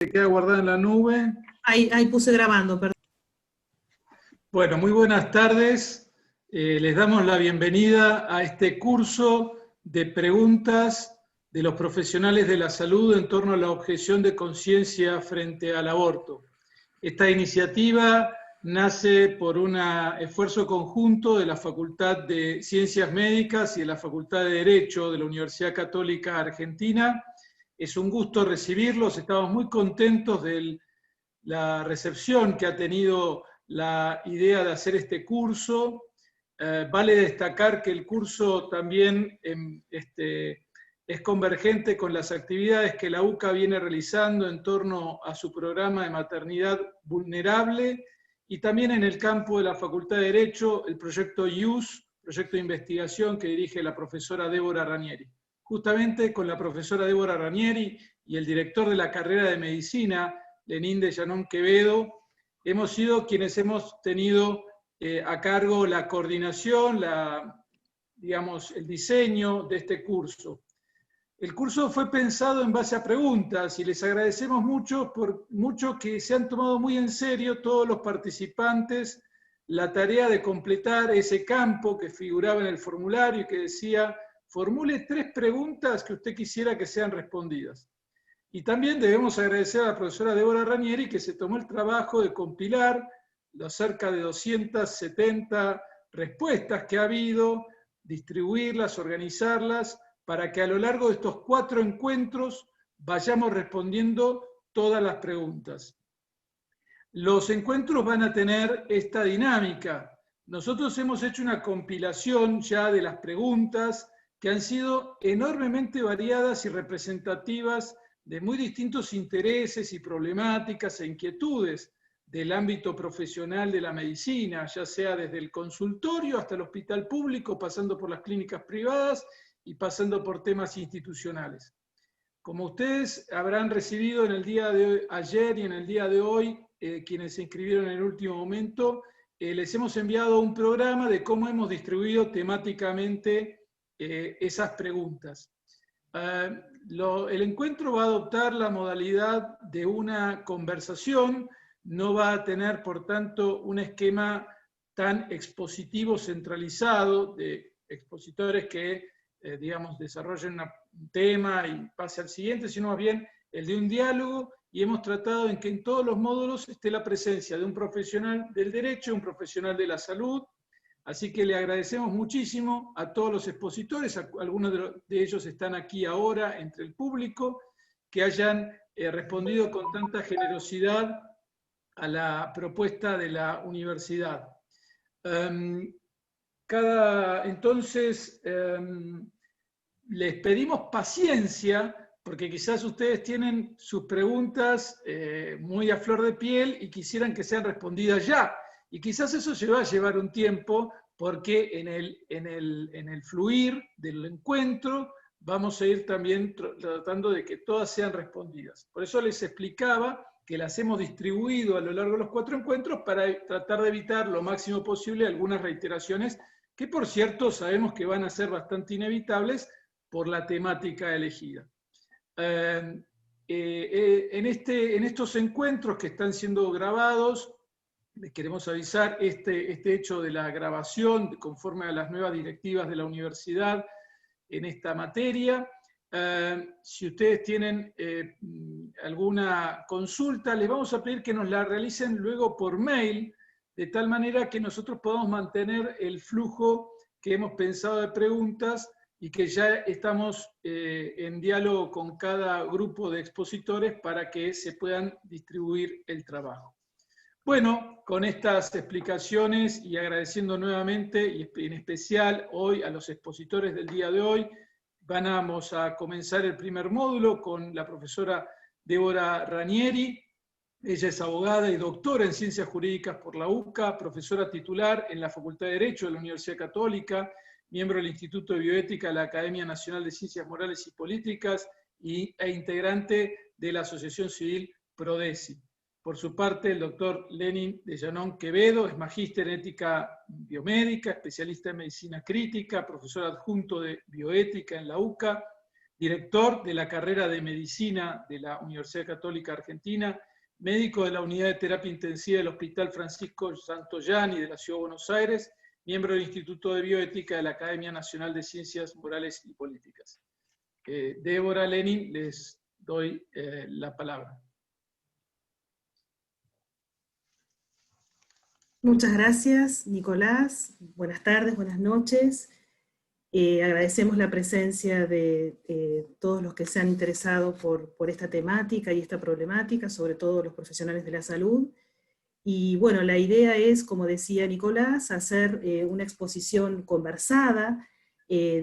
Se queda guardada en la nube. Ahí puse grabando, perdón. Bueno, muy buenas tardes. Les damos la bienvenida a este curso de preguntas de los profesionales de la salud en torno a la objeción de conciencia frente al aborto. Esta iniciativa nace por un esfuerzo conjunto de la Facultad de Ciencias Médicas y de la Facultad de Derecho de la Universidad Católica Argentina. Es un gusto recibirlos, estamos muy contentos de la recepción que ha tenido la idea de hacer este curso. Vale destacar que el curso también es convergente con las actividades que la UCA viene realizando en torno a su programa de maternidad vulnerable y también en el campo de la Facultad de Derecho, el proyecto IUS, proyecto de investigación que dirige la profesora Débora Ranieri. Justamente con la profesora Débora Ranieri y el director de la carrera de Medicina, Lenín de Llanón Quevedo, hemos sido quienes hemos tenido a cargo la coordinación, el diseño de este curso. El curso fue pensado en base a preguntas y les agradecemos mucho que se han tomado muy en serio todos los participantes la tarea de completar ese campo que figuraba en el formulario y que decía: formule 3 preguntas que usted quisiera que sean respondidas. Y también debemos agradecer a la profesora Débora Ranieri, que se tomó el trabajo de compilar las cerca de 270 respuestas que ha habido, distribuirlas, organizarlas, para que a lo largo de estos 4 encuentros vayamos respondiendo todas las preguntas. Los encuentros van a tener esta dinámica. Nosotros hemos hecho una compilación ya de las preguntas que han sido enormemente variadas y representativas de muy distintos intereses y problemáticas e inquietudes del ámbito profesional de la medicina, ya sea desde el consultorio hasta el hospital público, pasando por las clínicas privadas y pasando por temas institucionales. Como ustedes habrán recibido en el día de ayer y en el día de hoy, quienes se inscribieron en el último momento, les hemos enviado un programa de cómo hemos distribuido temáticamente esas preguntas. El encuentro va a adoptar la modalidad de una conversación, no va a tener, por tanto, un esquema tan expositivo centralizado de expositores que, desarrollen un tema y pase al siguiente, sino más bien el de un diálogo, y hemos tratado en que en todos los módulos esté la presencia de un profesional del derecho, un profesional de la salud. Así que le agradecemos muchísimo a todos los expositores, algunos de ellos están aquí ahora entre el público, que hayan respondido con tanta generosidad a la propuesta de la universidad. Entonces, les pedimos paciencia, porque quizás ustedes tienen sus preguntas muy a flor de piel y quisieran que sean respondidas ya. Y quizás eso se va a llevar un tiempo, porque en el fluir del encuentro vamos a ir también tratando de que todas sean respondidas. Por eso les explicaba que las hemos distribuido a lo largo de los 4 encuentros para tratar de evitar lo máximo posible algunas reiteraciones que, por cierto, sabemos que van a ser bastante inevitables por la temática elegida. En estos encuentros que están siendo grabados, les queremos avisar este hecho de la grabación conforme a las nuevas directivas de la universidad en esta materia. Si ustedes tienen alguna consulta, les vamos a pedir que nos la realicen luego por mail, de tal manera que nosotros podamos mantener el flujo que hemos pensado de preguntas y que ya estamos en diálogo con cada grupo de expositores para que se puedan distribuir el trabajo. Bueno, con estas explicaciones y agradeciendo nuevamente, y en especial hoy a los expositores del día de hoy, vamos a comenzar el primer módulo con la profesora Débora Ranieri. Ella es abogada y doctora en Ciencias Jurídicas por la UCA, profesora titular en la Facultad de Derecho de la Universidad Católica, miembro del Instituto de Bioética de la Academia Nacional de Ciencias Morales y Políticas e integrante de la Asociación Civil PRODECI. Por su parte, el doctor Lenín de Llanón Quevedo es magíster en ética biomédica, especialista en medicina crítica, profesor adjunto de bioética en la UCA, director de la carrera de Medicina de la Universidad Católica Argentina, médico de la Unidad de Terapia Intensiva del Hospital Francisco Santoyani de la Ciudad de Buenos Aires, miembro del Instituto de Bioética de la Academia Nacional de Ciencias Morales y Políticas. Débora Lenin, les doy la palabra. Muchas gracias, Nicolás. Buenas tardes, buenas noches. Agradecemos la presencia de todos los que se han interesado por esta temática y esta problemática, sobre todo los profesionales de la salud. Y bueno, la idea es, como decía Nicolás, hacer una exposición conversada,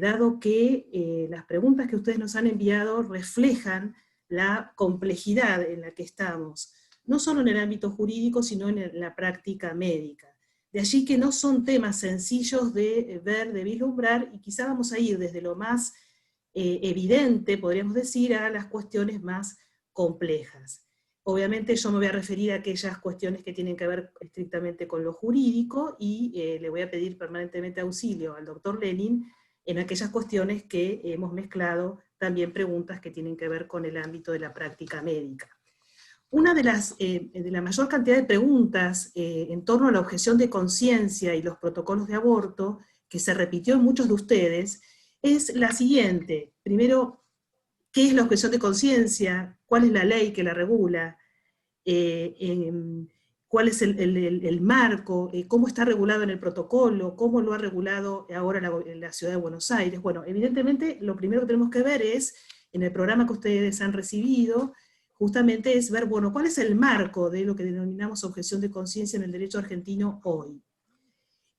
dado que las preguntas que ustedes nos han enviado reflejan la complejidad en la que estamos, no solo en el ámbito jurídico, sino en la práctica médica. De allí que no son temas sencillos de ver, de vislumbrar, y quizá vamos a ir desde lo más evidente, podríamos decir, a las cuestiones más complejas. Obviamente yo me voy a referir a aquellas cuestiones que tienen que ver estrictamente con lo jurídico, y le voy a pedir permanentemente auxilio al doctor Lenin en aquellas cuestiones que hemos mezclado, también preguntas que tienen que ver con el ámbito de la práctica médica. Una de la mayor cantidad de preguntas en torno a la objeción de conciencia y los protocolos de aborto, que se repitió en muchos de ustedes, es la siguiente. Primero, ¿qué es la objeción de conciencia? ¿Cuál es la ley que la regula? ¿Cuál es el marco? ¿Cómo está regulado en el protocolo? ¿Cómo lo ha regulado ahora la Ciudad de Buenos Aires? Bueno, evidentemente lo primero que tenemos que ver es, en el programa que ustedes han recibido, justamente es ver, bueno, ¿cuál es el marco de lo que denominamos objeción de conciencia en el derecho argentino hoy?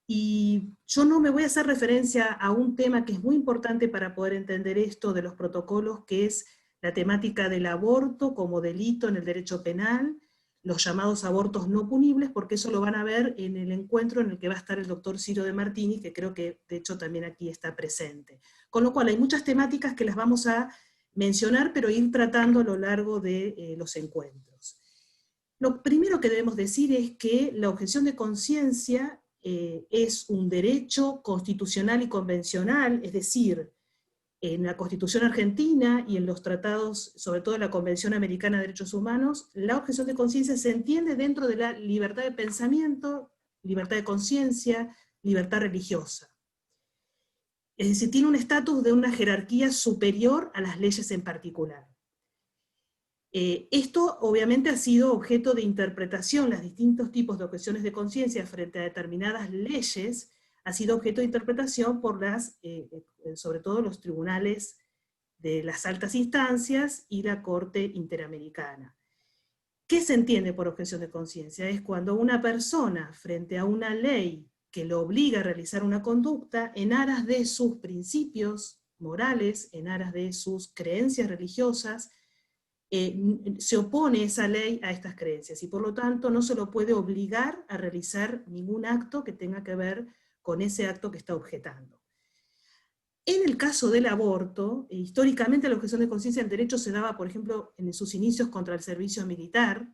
Y yo no me voy a hacer referencia a un tema que es muy importante para poder entender esto de los protocolos, que es la temática del aborto como delito en el derecho penal, los llamados abortos no punibles, porque eso lo van a ver en el encuentro en el que va a estar el doctor Ciro de Martini, que creo que de hecho también aquí está presente. Con lo cual hay muchas temáticas que las vamos a mencionar, pero ir tratando a lo largo de los encuentros. Lo primero que debemos decir es que la objeción de conciencia es un derecho constitucional y convencional, es decir, en la Constitución argentina y en los tratados, sobre todo en la Convención Americana de Derechos Humanos, la objeción de conciencia se entiende dentro de la libertad de pensamiento, libertad de conciencia, libertad religiosa. Es decir, tiene un estatus de una jerarquía superior a las leyes en particular. Esto obviamente ha sido objeto de interpretación, los distintos tipos de objeciones de conciencia frente a determinadas leyes, ha sido objeto de interpretación por sobre todo los tribunales de las altas instancias y la Corte Interamericana. ¿Qué se entiende por objeción de conciencia? Es cuando una persona, frente a una ley que lo obliga a realizar una conducta, en aras de sus principios morales, en aras de sus creencias religiosas, se opone esa ley a estas creencias, y por lo tanto no se lo puede obligar a realizar ningún acto que tenga que ver con ese acto que está objetando. En el caso del aborto, históricamente la objeción de conciencia del derecho se daba, por ejemplo, en sus inicios contra el servicio militar,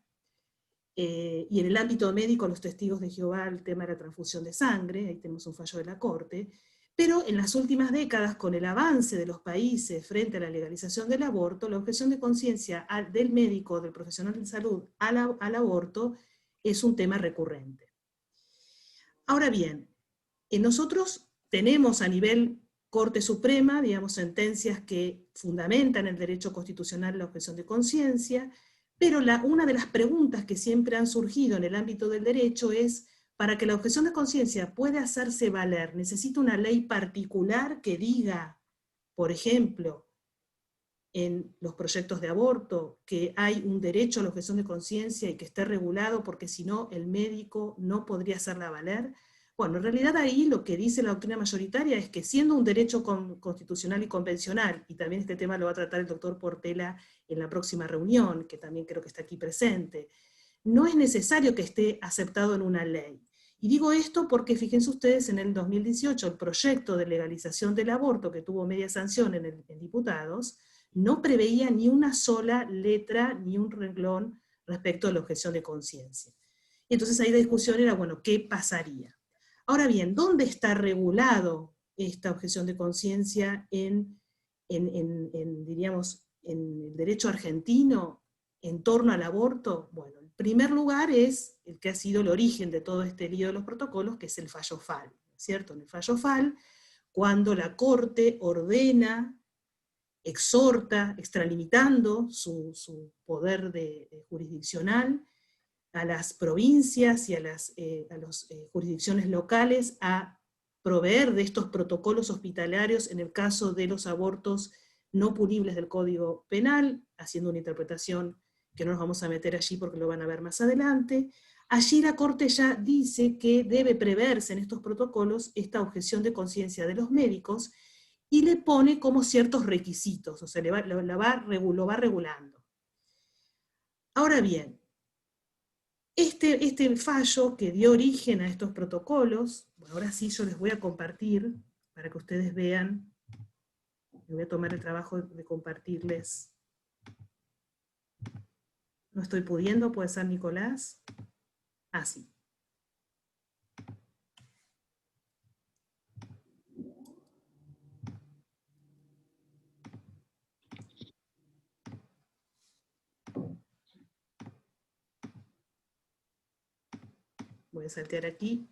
y en el ámbito médico los testigos de Jehová, el tema de la transfusión de sangre, ahí tenemos un fallo de la Corte, pero en las últimas décadas, con el avance de los países frente a la legalización del aborto, la objeción de conciencia del médico, del profesional de salud al aborto, es un tema recurrente. Ahora bien, nosotros tenemos a nivel Corte Suprema, digamos, sentencias que fundamentan el derecho constitucional a la objeción de conciencia, pero una de las preguntas que siempre han surgido en el ámbito del derecho es, para que la objeción de conciencia pueda hacerse valer, ¿necesita una ley particular que diga, por ejemplo, en los proyectos de aborto, que hay un derecho a la objeción de conciencia y que esté regulado, porque si no el médico no podría hacerla valer? Bueno, en realidad ahí lo que dice la doctrina mayoritaria es que, siendo un derecho constitucional y convencional, y también este tema lo va a tratar el doctor Portela en la próxima reunión, que también creo que está aquí presente, no es necesario que esté aceptado en una ley. Y digo esto porque fíjense ustedes, en el 2018 el proyecto de legalización del aborto, que tuvo media sanción en diputados, no preveía ni una sola letra ni un renglón respecto a la objeción de conciencia. Entonces ahí la discusión era, bueno, ¿qué pasaría? Ahora bien, ¿dónde está regulado esta objeción de conciencia en diríamos, en el derecho argentino en torno al aborto? Bueno, en primer lugar es el que ha sido el origen de todo este lío de los protocolos, que es el fallo FAL, ¿cierto? En el fallo FAL, cuando la Corte ordena, exhorta, extralimitando su poder jurisdiccional, a las provincias y a las jurisdicciones locales a proveer de estos protocolos hospitalarios en el caso de los abortos no punibles del Código Penal, haciendo una interpretación que no nos vamos a meter allí porque lo van a ver más adelante. Allí la Corte ya dice que debe preverse en estos protocolos esta objeción de conciencia de los médicos y le pone como ciertos requisitos, o sea, lo va regulando. Ahora bien, este fallo que dio origen a estos protocolos, ahora sí yo les voy a compartir para que ustedes vean, me voy a tomar el trabajo de compartirles. No estoy pudiendo, puede ser Nicolás. Ah, sí. Voy a saltear aquí.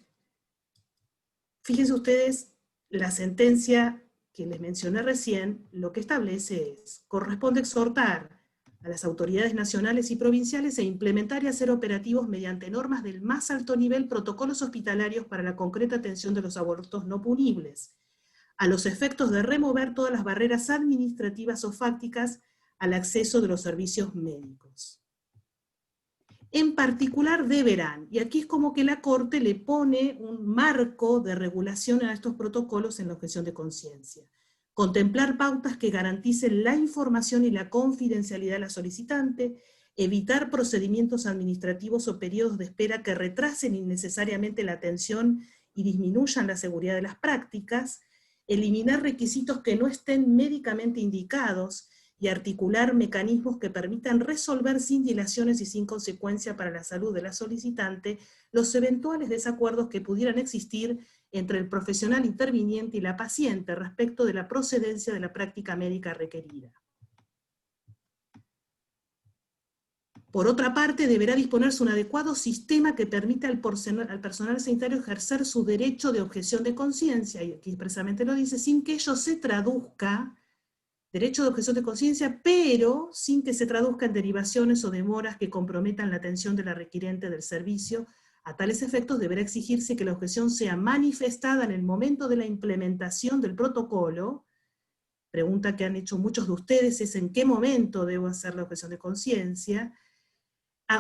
Fíjense ustedes, la sentencia que les mencioné recién, lo que establece es, corresponde exhortar a las autoridades nacionales y provinciales a implementar y hacer operativos mediante normas del más alto nivel protocolos hospitalarios para la concreta atención de los abortos no punibles, a los efectos de remover todas las barreras administrativas o fácticas al acceso de los servicios médicos. En particular deberán, y aquí es como que la Corte le pone un marco de regulación a estos protocolos en la objeción de conciencia. Contemplar pautas que garanticen la información y la confidencialidad de la solicitante, evitar procedimientos administrativos o periodos de espera que retrasen innecesariamente la atención y disminuyan la seguridad de las prácticas, eliminar requisitos que no estén médicamente indicados, y articular mecanismos que permitan resolver sin dilaciones y sin consecuencia para la salud de la solicitante los eventuales desacuerdos que pudieran existir entre el profesional interviniente y la paciente respecto de la procedencia de la práctica médica requerida. Por otra parte, deberá disponerse un adecuado sistema que permita al personal sanitario ejercer su derecho de objeción de conciencia, y aquí expresamente lo dice, sin que ello se traduzca derecho de objeción de conciencia, pero sin que se traduzca en derivaciones o demoras que comprometan la atención de la requirente del servicio. A tales efectos deberá exigirse que la objeción sea manifestada en el momento de la implementación del protocolo. Pregunta que han hecho muchos de ustedes es ¿en qué momento debo hacer la objeción de conciencia?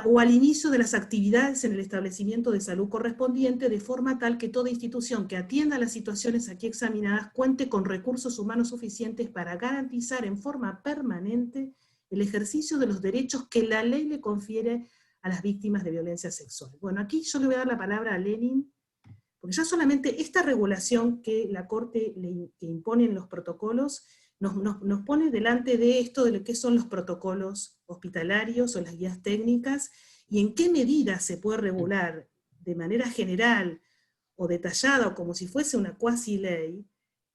O al inicio de las actividades en el establecimiento de salud correspondiente, de forma tal que toda institución que atienda las situaciones aquí examinadas cuente con recursos humanos suficientes para garantizar en forma permanente el ejercicio de los derechos que la ley le confiere a las víctimas de violencia sexual. Bueno, aquí yo le voy a dar la palabra a Lenin, porque ya solamente esta regulación que la Corte que impone en los protocolos nos pone delante de esto de lo que son los protocolos hospitalarios o las guías técnicas, y en qué medida se puede regular de manera general o detallada, o como si fuese una cuasi ley,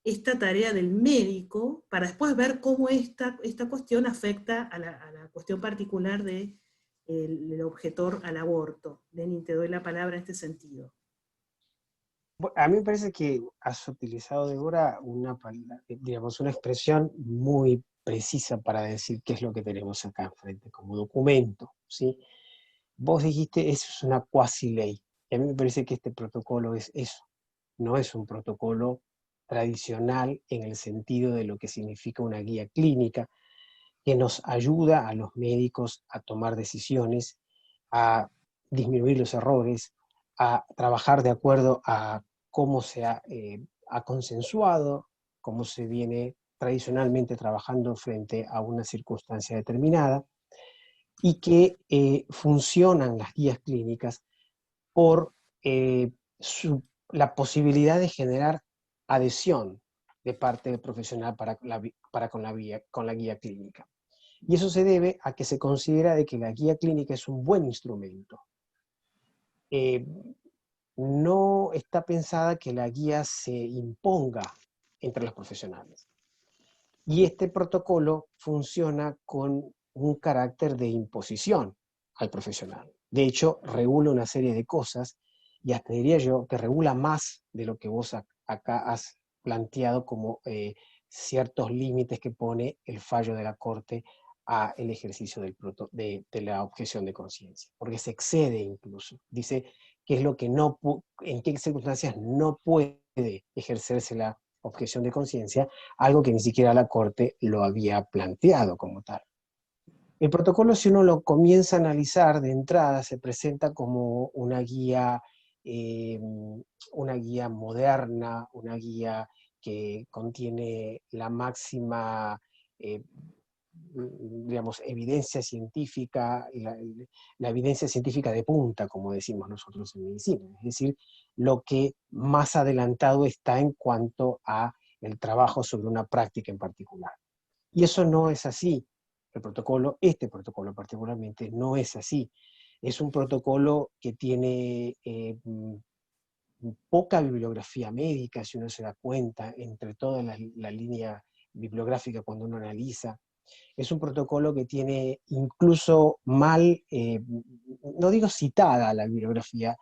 esta tarea del médico, para después ver cómo esta cuestión afecta a la cuestión particular del objetor al aborto. Lenin, te doy la palabra en este sentido. A mí me parece que has utilizado, Débora, digamos, una expresión muy precisa para decir qué es lo que tenemos acá enfrente como documento, ¿sí? Vos dijiste, eso es una cuasi ley. Y a mí me parece que este protocolo es eso. No es un protocolo tradicional en el sentido de lo que significa una guía clínica que nos ayuda a los médicos a tomar decisiones, a disminuir los errores, a trabajar de acuerdo a cómo se ha consensuado, cómo se viene tradicionalmente trabajando frente a una circunstancia determinada, y que funcionan las guías clínicas por la posibilidad de generar adhesión de parte del profesional con la guía clínica. Y eso se debe a que se considera de que la guía clínica es un buen instrumento. No está pensada que la guía se imponga entre los profesionales. Y este protocolo funciona con un carácter de imposición al profesional. De hecho, regula una serie de cosas, y hasta diría yo que regula más de lo que vos acá has planteado como ciertos límites que pone el fallo de la Corte a el ejercicio de la objeción de conciencia, porque se excede incluso. Dice qué es lo que no, en qué circunstancias no puede ejercerse la objeción de conciencia, algo que ni siquiera la Corte lo había planteado como tal. El protocolo, si uno lo comienza a analizar de entrada, se presenta como una guía moderna, una guía que contiene la máxima, digamos, evidencia científica, la evidencia científica de punta, como decimos nosotros en medicina, es decir, lo que más adelantado está en cuanto a el trabajo sobre una práctica en particular. Y eso no es así. Este protocolo particularmente, no es así. Es un protocolo que tiene poca bibliografía médica, si uno se da cuenta, entre toda la línea bibliográfica cuando uno analiza. Es un protocolo que tiene incluso mal, no digo citada la bibliografía.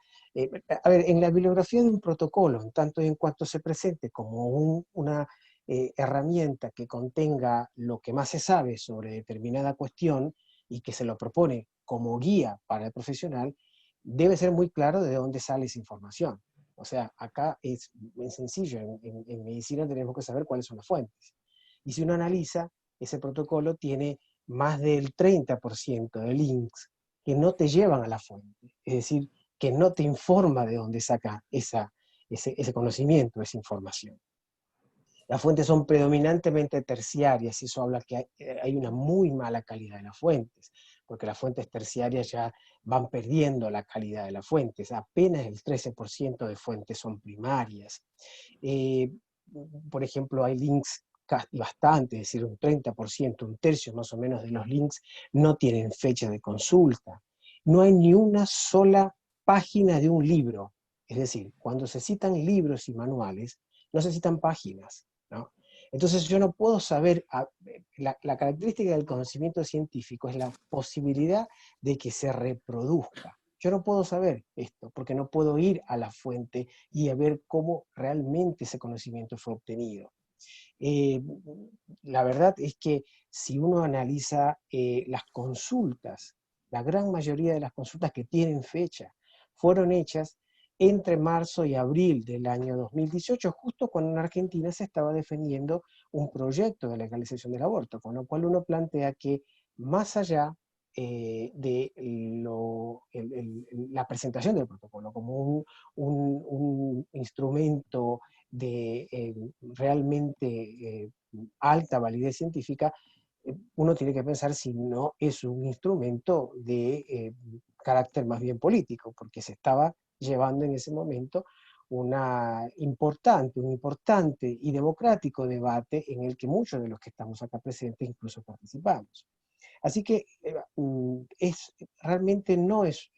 A ver, en la bibliografía de un protocolo, en tanto y en cuanto se presente como una herramienta que contenga lo que más se sabe sobre determinada cuestión y que se lo propone como guía para el profesional, debe ser muy claro de dónde sale esa información. O sea, acá es sencillo, en medicina tenemos que saber cuáles son las fuentes. Y si uno analiza, ese protocolo tiene más del 30% de links que no te llevan a la fuente, es decir, que no te informa de dónde saca ese conocimiento, esa información. Las fuentes son predominantemente terciarias, y eso habla que hay una muy mala calidad de las fuentes, porque las fuentes terciarias ya van perdiendo la calidad de las fuentes, apenas el 13% de fuentes son primarias. Por ejemplo, hay links bastante, es decir, un 30%, un tercio más o menos de los links no tienen fecha de consulta. No hay ni una sola página de un libro. Es decir, cuando se citan libros y manuales, no se citan páginas, ¿no? Entonces yo no puedo saber, la característica del conocimiento científico es la posibilidad de que se reproduzca. Yo no puedo saber esto, porque no puedo ir a la fuente y a ver cómo realmente ese conocimiento fue obtenido. La verdad es que si uno analiza las consultas, la gran mayoría de las consultas que tienen fecha fueron hechas entre marzo y abril del año 2018, justo cuando en Argentina se estaba defendiendo un proyecto de legalización del aborto, con lo cual uno plantea que más allá de la presentación del protocolo como un instrumento de realmente alta validez científica, uno tiene que pensar si no es un instrumento de carácter más bien político, porque se estaba llevando en ese momento un importante y democrático debate en el que muchos de los que estamos acá presentes incluso participamos. Así que realmente no es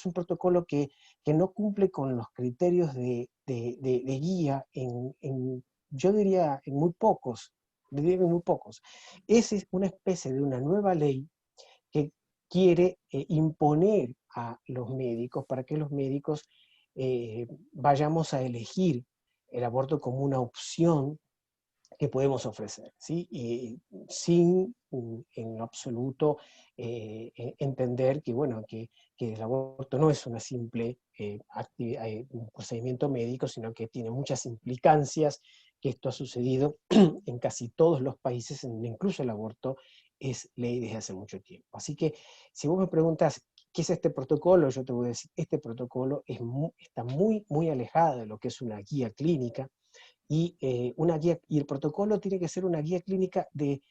un protocolo que no cumple con los criterios de guía yo diría en muy pocos. Es una especie de una nueva ley que quiere imponer a los médicos para que los médicos vayamos a elegir el aborto como una opción que podemos ofrecer, ¿sí? Y sin en absoluto entender que, bueno, que el aborto no es una simple un procedimiento médico, sino que tiene muchas implicancias, que esto ha sucedido en casi todos los países, incluso el aborto es ley desde hace mucho tiempo. Así que si vos me preguntas qué es este protocolo, yo te voy a decir, este protocolo está muy, muy alejado de lo que es una guía clínica, y el protocolo tiene que ser una guía clínica de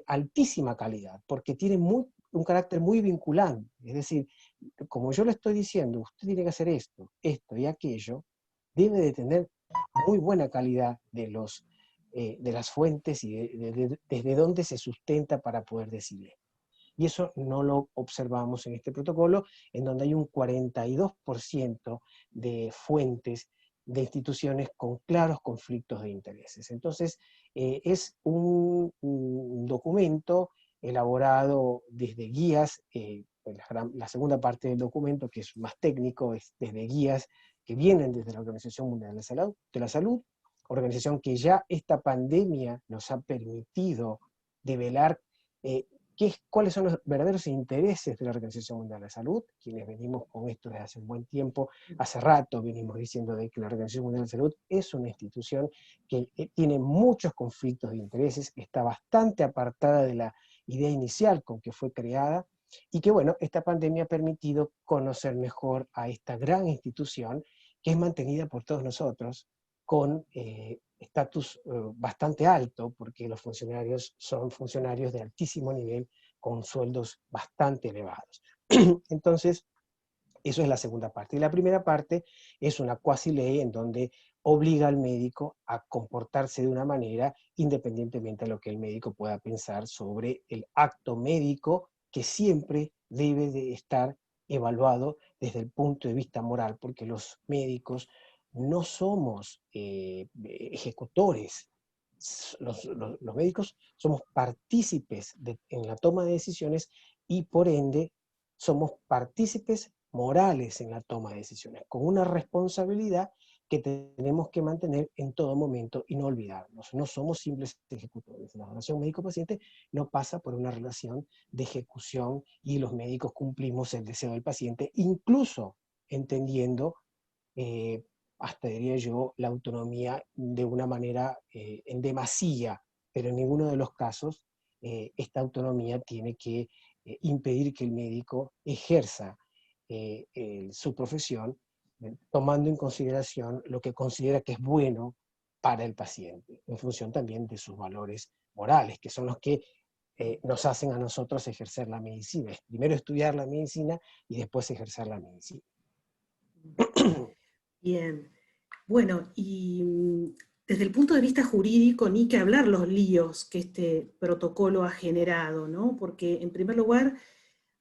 altísima calidad, porque tiene un carácter muy vinculante. Es decir, como yo le estoy diciendo, usted tiene que hacer esto, esto y aquello, debe de tener muy buena calidad de las fuentes y desde dónde se sustenta para poder decirle. Y eso no lo observamos en este protocolo, en donde hay un 42% de fuentes de instituciones con claros conflictos de intereses. Entonces, Es un documento elaborado desde guías, la segunda parte del documento, que es más técnico, es desde guías que vienen desde la Organización Mundial de la Salud, organización que ya esta pandemia nos ha permitido develar cuáles son los verdaderos intereses de la Organización Mundial de la Salud, quienes venimos con esto desde hace un buen tiempo, hace rato venimos diciendo de que la Organización Mundial de la Salud es una institución que tiene muchos conflictos de intereses, está bastante apartada de la idea inicial con que fue creada, y que bueno, esta pandemia ha permitido conocer mejor a esta gran institución que es mantenida por todos nosotros con estatus bastante alto, porque los funcionarios son funcionarios de altísimo nivel con sueldos bastante elevados. Entonces, eso es la segunda parte. Y la primera parte es una cuasi ley en donde obliga al médico a comportarse de una manera independientemente de lo que el médico pueda pensar sobre el acto médico, que siempre debe de estar evaluado desde el punto de vista moral, porque los médicos no somos ejecutores. Los médicos somos partícipes en la toma de decisiones y por ende somos partícipes morales en la toma de decisiones, con una responsabilidad que tenemos que mantener en todo momento y no olvidarnos. No somos simples ejecutores. La relación médico-paciente no pasa por una relación de ejecución y los médicos cumplimos el deseo del paciente, incluso entendiendo, hasta diría yo, la autonomía de una manera en demasía, pero en ninguno de los casos esta autonomía tiene que impedir que el médico ejerza su profesión, tomando en consideración lo que considera que es bueno para el paciente, en función también de sus valores morales, que son los que nos hacen a nosotros ejercer la medicina. Primero estudiar la medicina y después ejercer la medicina. Bien. Bueno, y desde el punto de vista jurídico, ni que hablar los líos que este protocolo ha generado, ¿no? Porque, en primer lugar,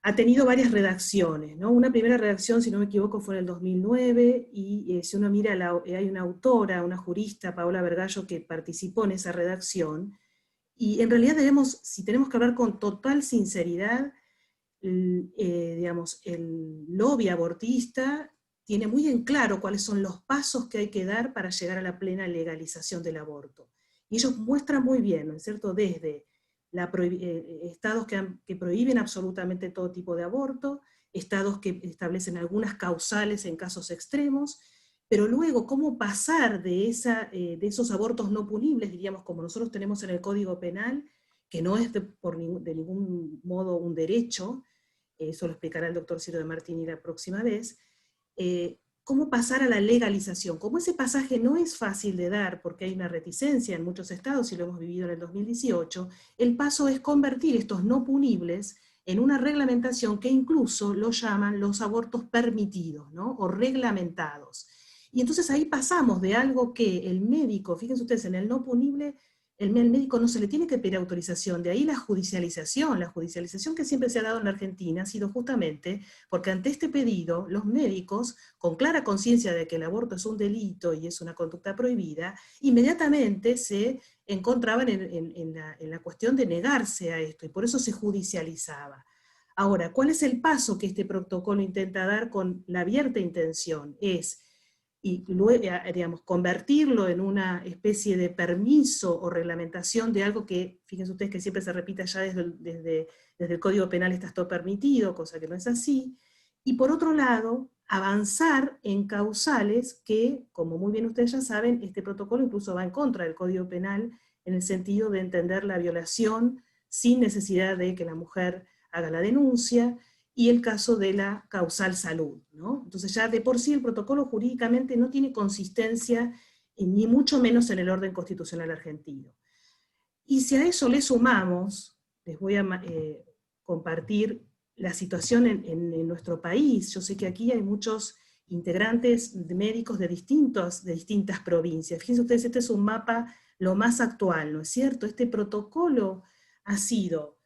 ha tenido varias redacciones, ¿no? Una primera redacción, si no me equivoco, fue en el 2009, y si uno mira, hay una autora, una jurista, Paola Vergallo, que participó en esa redacción, y en realidad si tenemos que hablar con total sinceridad, digamos, el lobby abortista tiene muy en claro cuáles son los pasos que hay que dar para llegar a la plena legalización del aborto. Y ellos muestran muy bien, ¿no es cierto?, desde estados que prohíben absolutamente todo tipo de aborto, estados que establecen algunas causales en casos extremos, pero luego cómo pasar de esos abortos no punibles, diríamos, como nosotros tenemos en el Código Penal, que no es de ningún modo un derecho, eso lo explicará el doctor Ciro de Martini la próxima vez, cómo pasar a la legalización. Como ese pasaje no es fácil de dar, porque hay una reticencia en muchos estados, y lo hemos vivido en el 2018, el paso es convertir estos no punibles en una reglamentación que incluso lo llaman los abortos permitidos, ¿no? O reglamentados. Y entonces ahí pasamos de algo que el médico, fíjense ustedes, en el no punible, el médico no se le tiene que pedir autorización, de ahí la judicialización que siempre se ha dado en la Argentina ha sido justamente porque ante este pedido, los médicos, con clara conciencia de que el aborto es un delito y es una conducta prohibida, inmediatamente se encontraban en la cuestión de negarse a esto, y por eso se judicializaba. Ahora, ¿cuál es el paso que este protocolo intenta dar con la abierta intención? Y luego, digamos, convertirlo en una especie de permiso o reglamentación de algo que, fíjense ustedes que siempre se repite ya desde el Código Penal, está todo permitido, cosa que no es así, y por otro lado, avanzar en causales que, como muy bien ustedes ya saben, este protocolo incluso va en contra del Código Penal, en el sentido de entender la violación sin necesidad de que la mujer haga la denuncia, y el caso de la causal salud, ¿no? Entonces ya de por sí el protocolo jurídicamente no tiene consistencia, ni mucho menos en el orden constitucional argentino. Y si a eso le sumamos, les voy a compartir la situación en nuestro país. Yo sé que aquí hay muchos integrantes de médicos de distintas provincias. Fíjense ustedes, este es un mapa lo más actual, ¿no es cierto? Este protocolo ha sido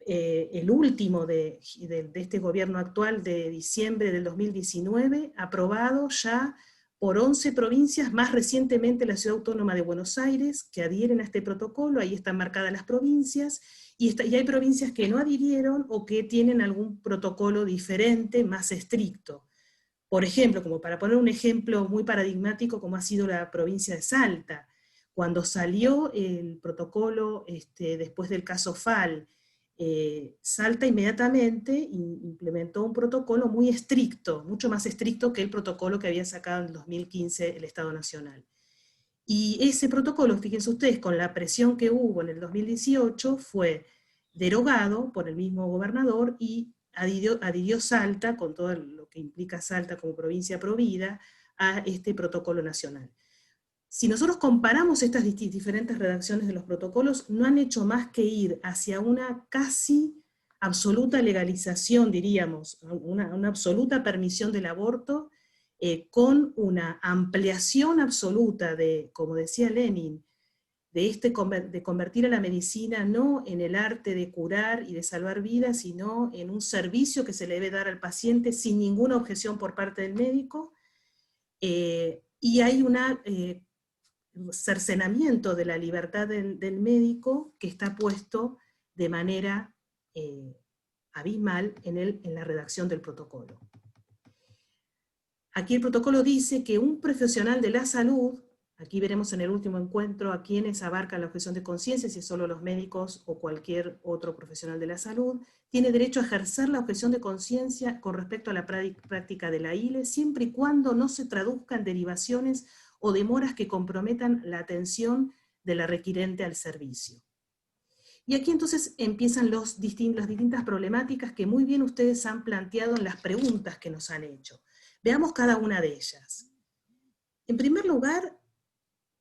el último de este gobierno actual, de diciembre del 2019, aprobado ya por 11 provincias, más recientemente la Ciudad Autónoma de Buenos Aires, que adhieren a este protocolo. Ahí están marcadas las provincias, y hay provincias que no adhirieron o que tienen algún protocolo diferente, más estricto. Por ejemplo, como para poner un ejemplo muy paradigmático, como ha sido la provincia de Salta. Cuando salió el protocolo después del caso FAL, Salta inmediatamente implementó un protocolo muy estricto, mucho más estricto que el protocolo que había sacado en el 2015 el Estado Nacional. Y ese protocolo, fíjense ustedes, con la presión que hubo en el 2018, fue derogado por el mismo gobernador y adhirió Salta, con todo lo que implica Salta como provincia provida, a este protocolo nacional. Si nosotros comparamos estas diferentes redacciones de los protocolos, no han hecho más que ir hacia una casi absoluta legalización, diríamos, una absoluta permisión del aborto, con una ampliación absoluta de, como decía Lenin, de convertir a la medicina no en el arte de curar y de salvar vidas, sino en un servicio que se le debe dar al paciente sin ninguna objeción por parte del médico, y hay un cercenamiento de la libertad del médico que está puesto de manera abismal en la redacción del protocolo. Aquí el protocolo dice que un profesional de la salud, aquí veremos en el último encuentro a quienes abarcan la objeción de conciencia, si es solo los médicos o cualquier otro profesional de la salud, tiene derecho a ejercer la objeción de conciencia con respecto a la práctica de la ILE, siempre y cuando no se traduzcan derivaciones o demoras que comprometan la atención de la requirente al servicio. Y aquí entonces empiezan las distintas problemáticas que muy bien ustedes han planteado en las preguntas que nos han hecho. Veamos cada una de ellas. En primer lugar,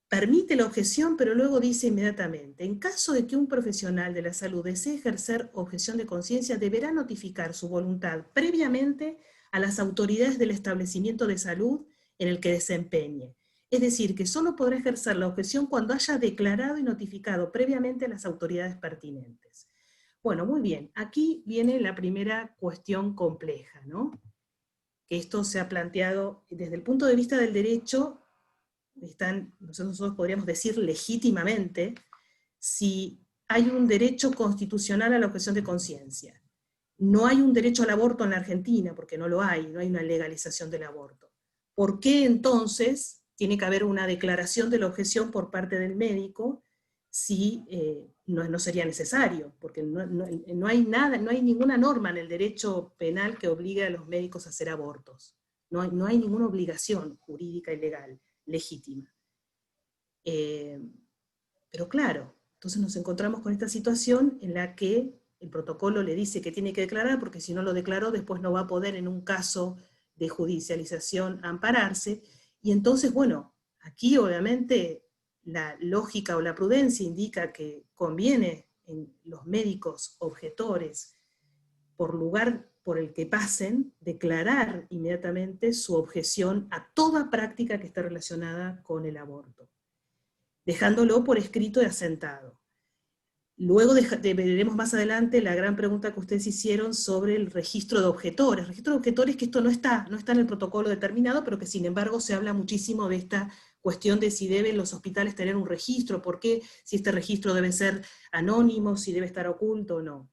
permite la objeción, pero luego dice inmediatamente, en caso de que un profesional de la salud desee ejercer objeción de conciencia, deberá notificar su voluntad previamente a las autoridades del establecimiento de salud en el que desempeñe. Es decir, que solo podrá ejercer la objeción cuando haya declarado y notificado previamente a las autoridades pertinentes. Bueno, muy bien, aquí viene la primera cuestión compleja, ¿no? Que esto se ha planteado desde el punto de vista del derecho, nosotros podríamos decir legítimamente, si hay un derecho constitucional a la objeción de conciencia. No hay un derecho al aborto en la Argentina, porque no lo hay, no hay una legalización del aborto. ¿Por qué entonces tiene que haber una declaración de la objeción por parte del médico si no sería necesario? Porque no hay nada, no hay ninguna norma en el derecho penal que obligue a los médicos a hacer abortos. No hay ninguna obligación jurídica y legal legítima. Pero claro, entonces nos encontramos con esta situación en la que el protocolo le dice que tiene que declarar, porque si no lo declaró después no va a poder en un caso de judicialización ampararse, y entonces, bueno, aquí obviamente la lógica o la prudencia indica que conviene en los médicos objetores, por lugar por el que pasen, declarar inmediatamente su objeción a toda práctica que esté relacionada con el aborto, dejándolo por escrito y asentado. Luego veremos más adelante la gran pregunta que ustedes hicieron sobre el registro de objetores. El registro de objetores, que esto no está en el protocolo determinado, pero que sin embargo se habla muchísimo de esta cuestión de si deben los hospitales tener un registro, por qué, si este registro debe ser anónimo, si debe estar oculto o no.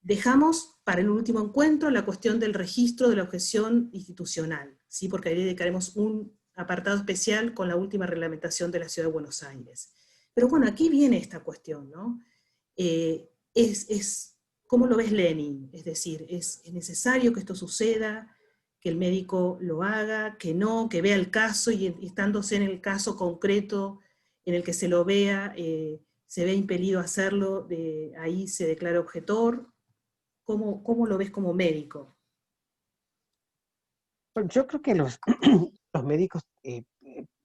Dejamos para el último encuentro la cuestión del registro de la objeción institucional, ¿sí? Porque ahí dedicaremos un apartado especial con la última reglamentación de la Ciudad de Buenos Aires. Pero bueno, aquí viene esta cuestión, ¿no? ¿Cómo lo ves Lenin? Es decir, ¿es necesario que esto suceda, que el médico lo haga, que no, que vea el caso, y estándose en el caso concreto en el que se lo vea, se ve impelido a hacerlo, ahí se declara objetor? ¿Cómo lo ves como médico? Bueno, yo creo que los médicos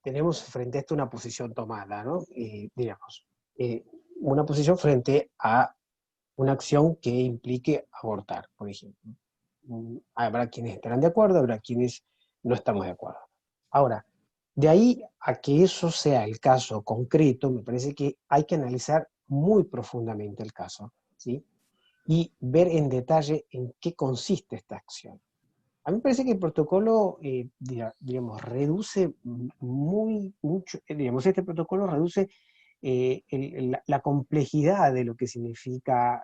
tenemos frente a esto una posición tomada, ¿no? Digamos, una posición frente a una acción que implique abortar, por ejemplo. Habrá quienes estarán de acuerdo, habrá quienes no estamos de acuerdo. Ahora, de ahí a que eso sea el caso concreto, me parece que hay que analizar muy profundamente el caso, ¿sí? Y ver en detalle en qué consiste esta acción. A mí me parece que el protocolo, digamos, reduce mucho, digamos, este protocolo reduce la complejidad de lo que significa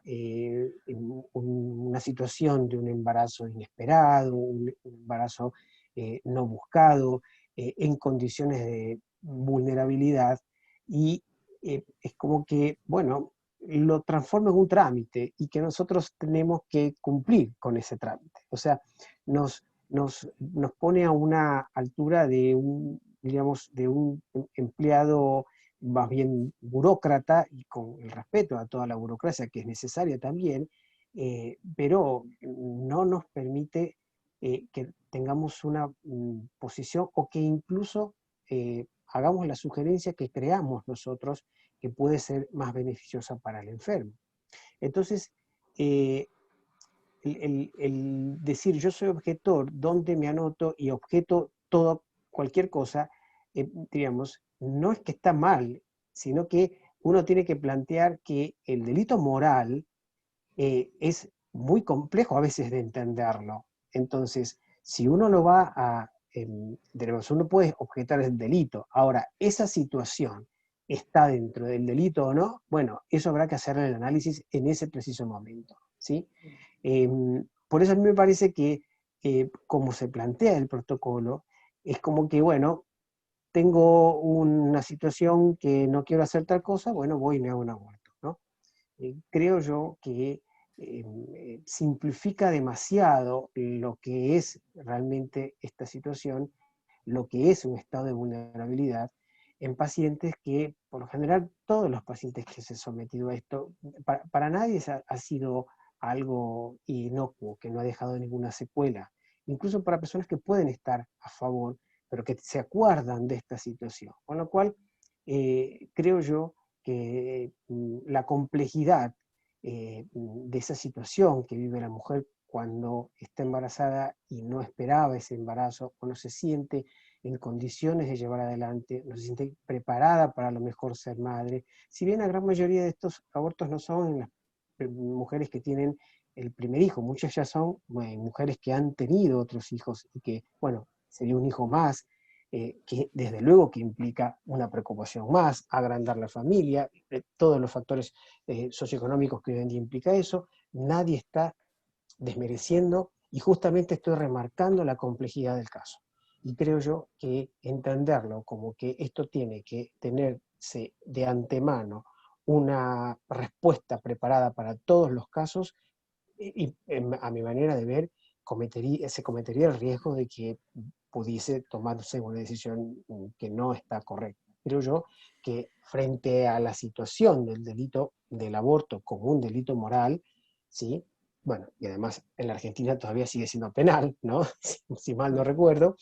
una situación de un embarazo inesperado, un embarazo no buscado, en condiciones de vulnerabilidad, y es como que, bueno, lo transforma en un trámite y que nosotros tenemos que cumplir con ese trámite. O sea, nos pone a una altura de un, digamos, de un empleado más bien burócrata, y con el respeto a toda la burocracia que es necesaria también, pero no nos permite que tengamos una posición, o que incluso hagamos la sugerencia que creamos nosotros que puede ser más beneficiosa para el enfermo. Entonces, eh, el decir yo soy objetor, dónde me anoto y objeto todo, cualquier cosa, digamos, no es que está mal, sino que uno tiene que plantear que el delito moral es muy complejo a veces de entenderlo. Entonces, si uno lo va a, digamos, uno puede objetar el delito. Ahora, esa situación está dentro del delito o no, bueno, eso habrá que hacer el análisis en ese preciso momento, ¿sí? Por eso a mí me parece que, como se plantea el protocolo, es como que, bueno, tengo una situación que no quiero hacer tal cosa, bueno, voy y me hago un aborto, ¿no? Creo yo que simplifica demasiado lo que es realmente esta situación, lo que es un estado de vulnerabilidad en pacientes que, por lo general, todos los pacientes que se han sometido a esto, para nadie ha sido algo inocuo, que no ha dejado ninguna secuela, incluso para personas que pueden estar a favor, pero que se acuerdan de esta situación. Con lo cual, creo yo que la complejidad de esa situación que vive la mujer cuando está embarazada y no esperaba ese embarazo, o no se siente en condiciones de llevar adelante, no se siente preparada para a lo mejor ser madre. Si bien la gran mayoría de estos abortos no son en las mujeres que tienen el primer hijo, muchas ya son mujeres que han tenido otros hijos y que, bueno, sería un hijo más, que desde luego que implica una preocupación más, agrandar la familia, todos los factores socioeconómicos que hoy en día implica eso. Nadie está desmereciendo, y justamente estoy remarcando la complejidad del caso. Y creo yo que entenderlo como que esto tiene que tenerse de antemano una respuesta preparada para todos los casos, y a mi manera de ver, se cometería el riesgo de que pudiese tomarse una decisión que no está correcta. Creo yo que frente a la situación del delito del aborto como un delito moral, ¿sí? Bueno, y además en la Argentina todavía sigue siendo penal, ¿no? Si mal no recuerdo,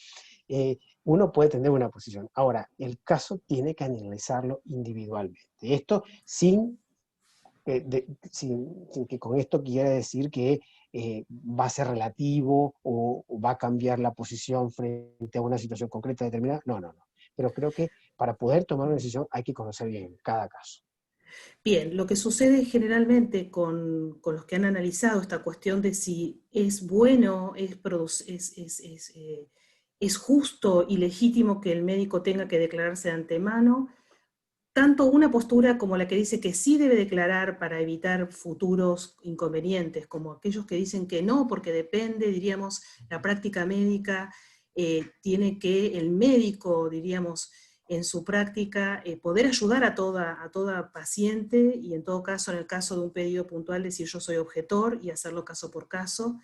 uno puede tener una posición. Ahora, el caso tiene que analizarlo individualmente. Esto sin que con esto quiera decir que va a ser relativo o va a cambiar la posición frente a una situación concreta determinada. No, no, no. Pero creo que para poder tomar una decisión hay que conocer bien cada caso. Bien, lo que sucede generalmente con los que han analizado esta cuestión de si es bueno, es justo y legítimo que el médico tenga que declararse de antemano, tanto una postura como la que dice que sí debe declarar para evitar futuros inconvenientes, como aquellos que dicen que no, porque depende, diríamos, la práctica médica, tiene que el médico, diríamos, en su práctica, poder ayudar a toda paciente, y en todo caso, en el caso de un pedido puntual, decir yo soy objetor y hacerlo caso por caso,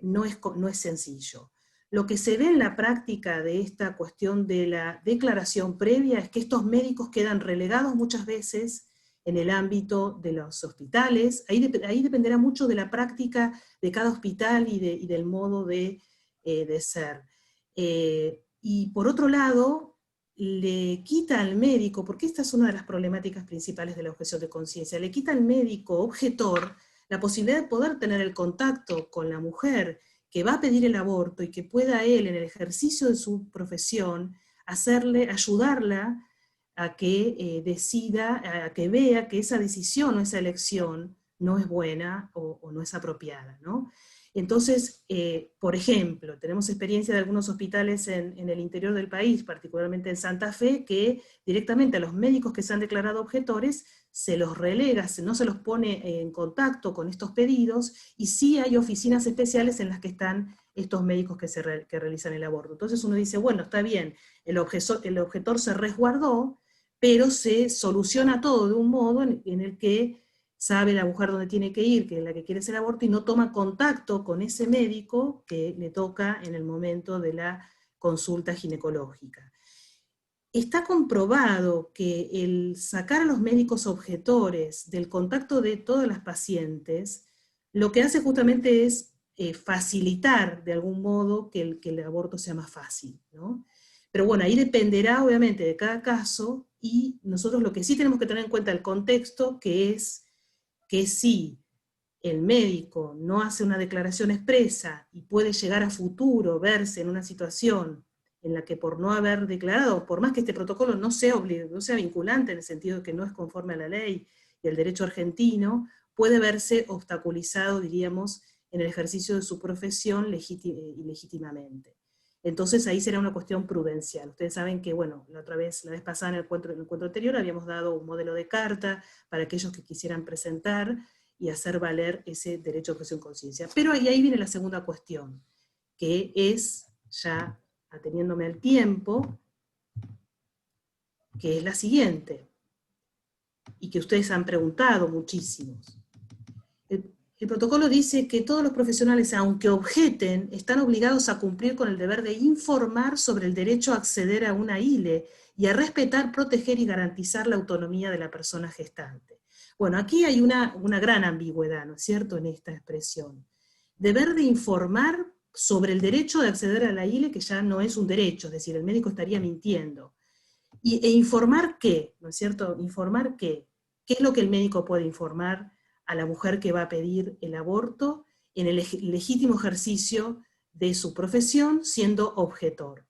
no es sencillo. Lo que se ve en la práctica de esta cuestión de la declaración previa es que estos médicos quedan relegados muchas veces en el ámbito de los hospitales. Ahí dependerá mucho de la práctica de cada hospital y del modo de ser. Y por otro lado, le quita al médico, porque esta es una de las problemáticas principales de la objeción de conciencia, le quita al médico objetor la posibilidad de poder tener el contacto con la mujer que va a pedir el aborto, y que pueda él, en el ejercicio de su profesión, ayudarla a que decida, a que vea que esa decisión o esa elección no es buena o no es apropiada, ¿no? Entonces, por ejemplo, tenemos experiencia de algunos hospitales en el interior del país, particularmente en Santa Fe, que directamente a los médicos que se han declarado objetores se los relega, no se los pone en contacto con estos pedidos, y sí hay oficinas especiales en las que están estos médicos que realizan el aborto. Entonces uno dice, bueno, está bien, el objetor se resguardó, pero se soluciona todo de un modo en el que sabe la mujer dónde tiene que ir, que es la que quiere hacer aborto, y no toma contacto con ese médico que le toca en el momento de la consulta ginecológica. Está comprobado que el sacar a los médicos objetores del contacto de todas las pacientes, lo que hace justamente es facilitar de algún modo que el aborto sea más fácil, ¿no? Pero bueno, ahí dependerá obviamente de cada caso, y nosotros lo que sí tenemos que tener en cuenta el contexto, que es que si el médico no hace una declaración expresa y puede llegar a futuro verse en una situación en la que por no haber declarado, por más que este protocolo no sea vinculante en el sentido de que no es conforme a la ley y el derecho argentino, puede verse obstaculizado, diríamos, en el ejercicio de su profesión ilegítimamente. Entonces ahí será una cuestión prudencial. Ustedes saben que, bueno, la vez pasada en el encuentro anterior habíamos dado un modelo de carta para aquellos que quisieran presentar y hacer valer ese derecho a objeción de conciencia. Pero ahí viene la segunda cuestión, que es, ya ateniéndome al tiempo, que es la siguiente, y que ustedes han preguntado muchísimos. El protocolo dice que todos los profesionales, aunque objeten, están obligados a cumplir con el deber de informar sobre el derecho a acceder a una ILE y a respetar, proteger y garantizar la autonomía de la persona gestante. Bueno, aquí hay una gran ambigüedad, ¿no es cierto?, en esta expresión. Deber de informar sobre el derecho de acceder a la ILE, que ya no es un derecho, es decir, el médico estaría mintiendo. E informar qué, ¿no es cierto? Informar qué. ¿Qué es lo que el médico puede informar a la mujer que va a pedir el aborto en el legítimo ejercicio de su profesión siendo objetor?